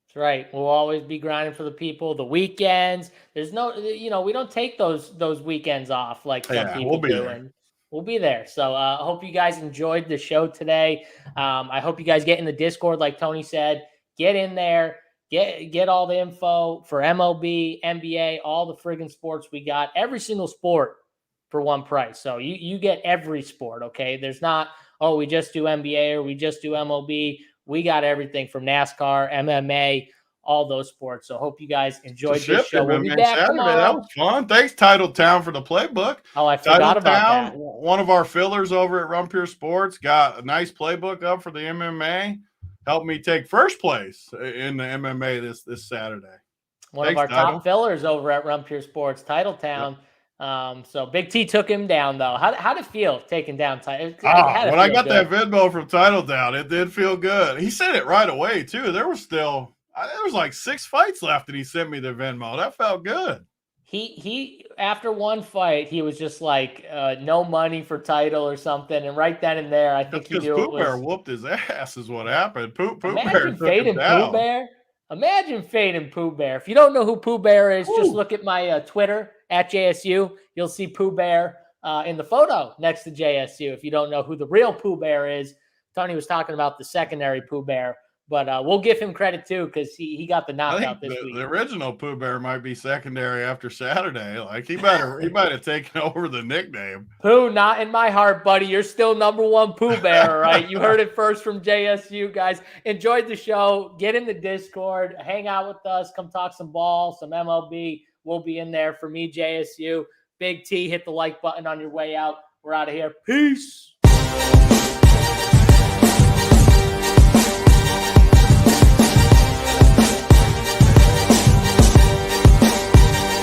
That's right. We'll always be grinding for the people. The weekends, there's no, we don't take those weekends off like some people do. And we'll be there. So I hope you guys enjoyed the show today. I hope you guys get in the Discord, like Tony said. Get in there. Get all the info for MLB, NBA, all the friggin' sports we got. Every single sport for one price. So you get every sport, okay? There's not, we just do NBA or we just do MLB. We got everything from NASCAR, MMA, all those sports. So hope you guys enjoyed this show. We'll be back tomorrow. That was fun. Thanks, Titletown, for the playbook. Oh, I forgot about that. One of our fillers over at Run Pure Sports got a nice playbook up for the MMA. Helped me take first place in the MMA this Saturday. One of our top fillers over at Run Pure Sports, Titletown. Yep. So Big T took him down, though. How'd it feel taking down Title? When I got that Venmo from Titletown, it did feel good. He said it right away, too. There was like 6 fights left, and he sent me the Venmo. That felt good. He after one fight, he was just like, no money for title or something. And right then and there, I think he Because knew Pooh it Bear was. whooped his ass is what happened. Pooh Bear Imagine took him fading Pooh down. Bear. Imagine fading Pooh Bear. If you don't know who Pooh Bear is, just Ooh. look at my Twitter at JSU. You'll see Pooh Bear in the photo next to JSU. If you don't know who the real Pooh Bear is, Tony was talking about the secondary Pooh Bear. But we'll give him credit, too, because he got the knockout this week. The original Pooh Bear might be secondary after Saturday. Like, he might have taken over the nickname. Pooh, not in my heart, buddy. You're still number one Pooh Bear, right? You heard it first from JSU, guys. Enjoyed the show. Get in the Discord. Hang out with us. Come talk some ball, some MLB. We'll be in there. For me, JSU. Big T, hit the like button on your way out. We're out of here. Peace.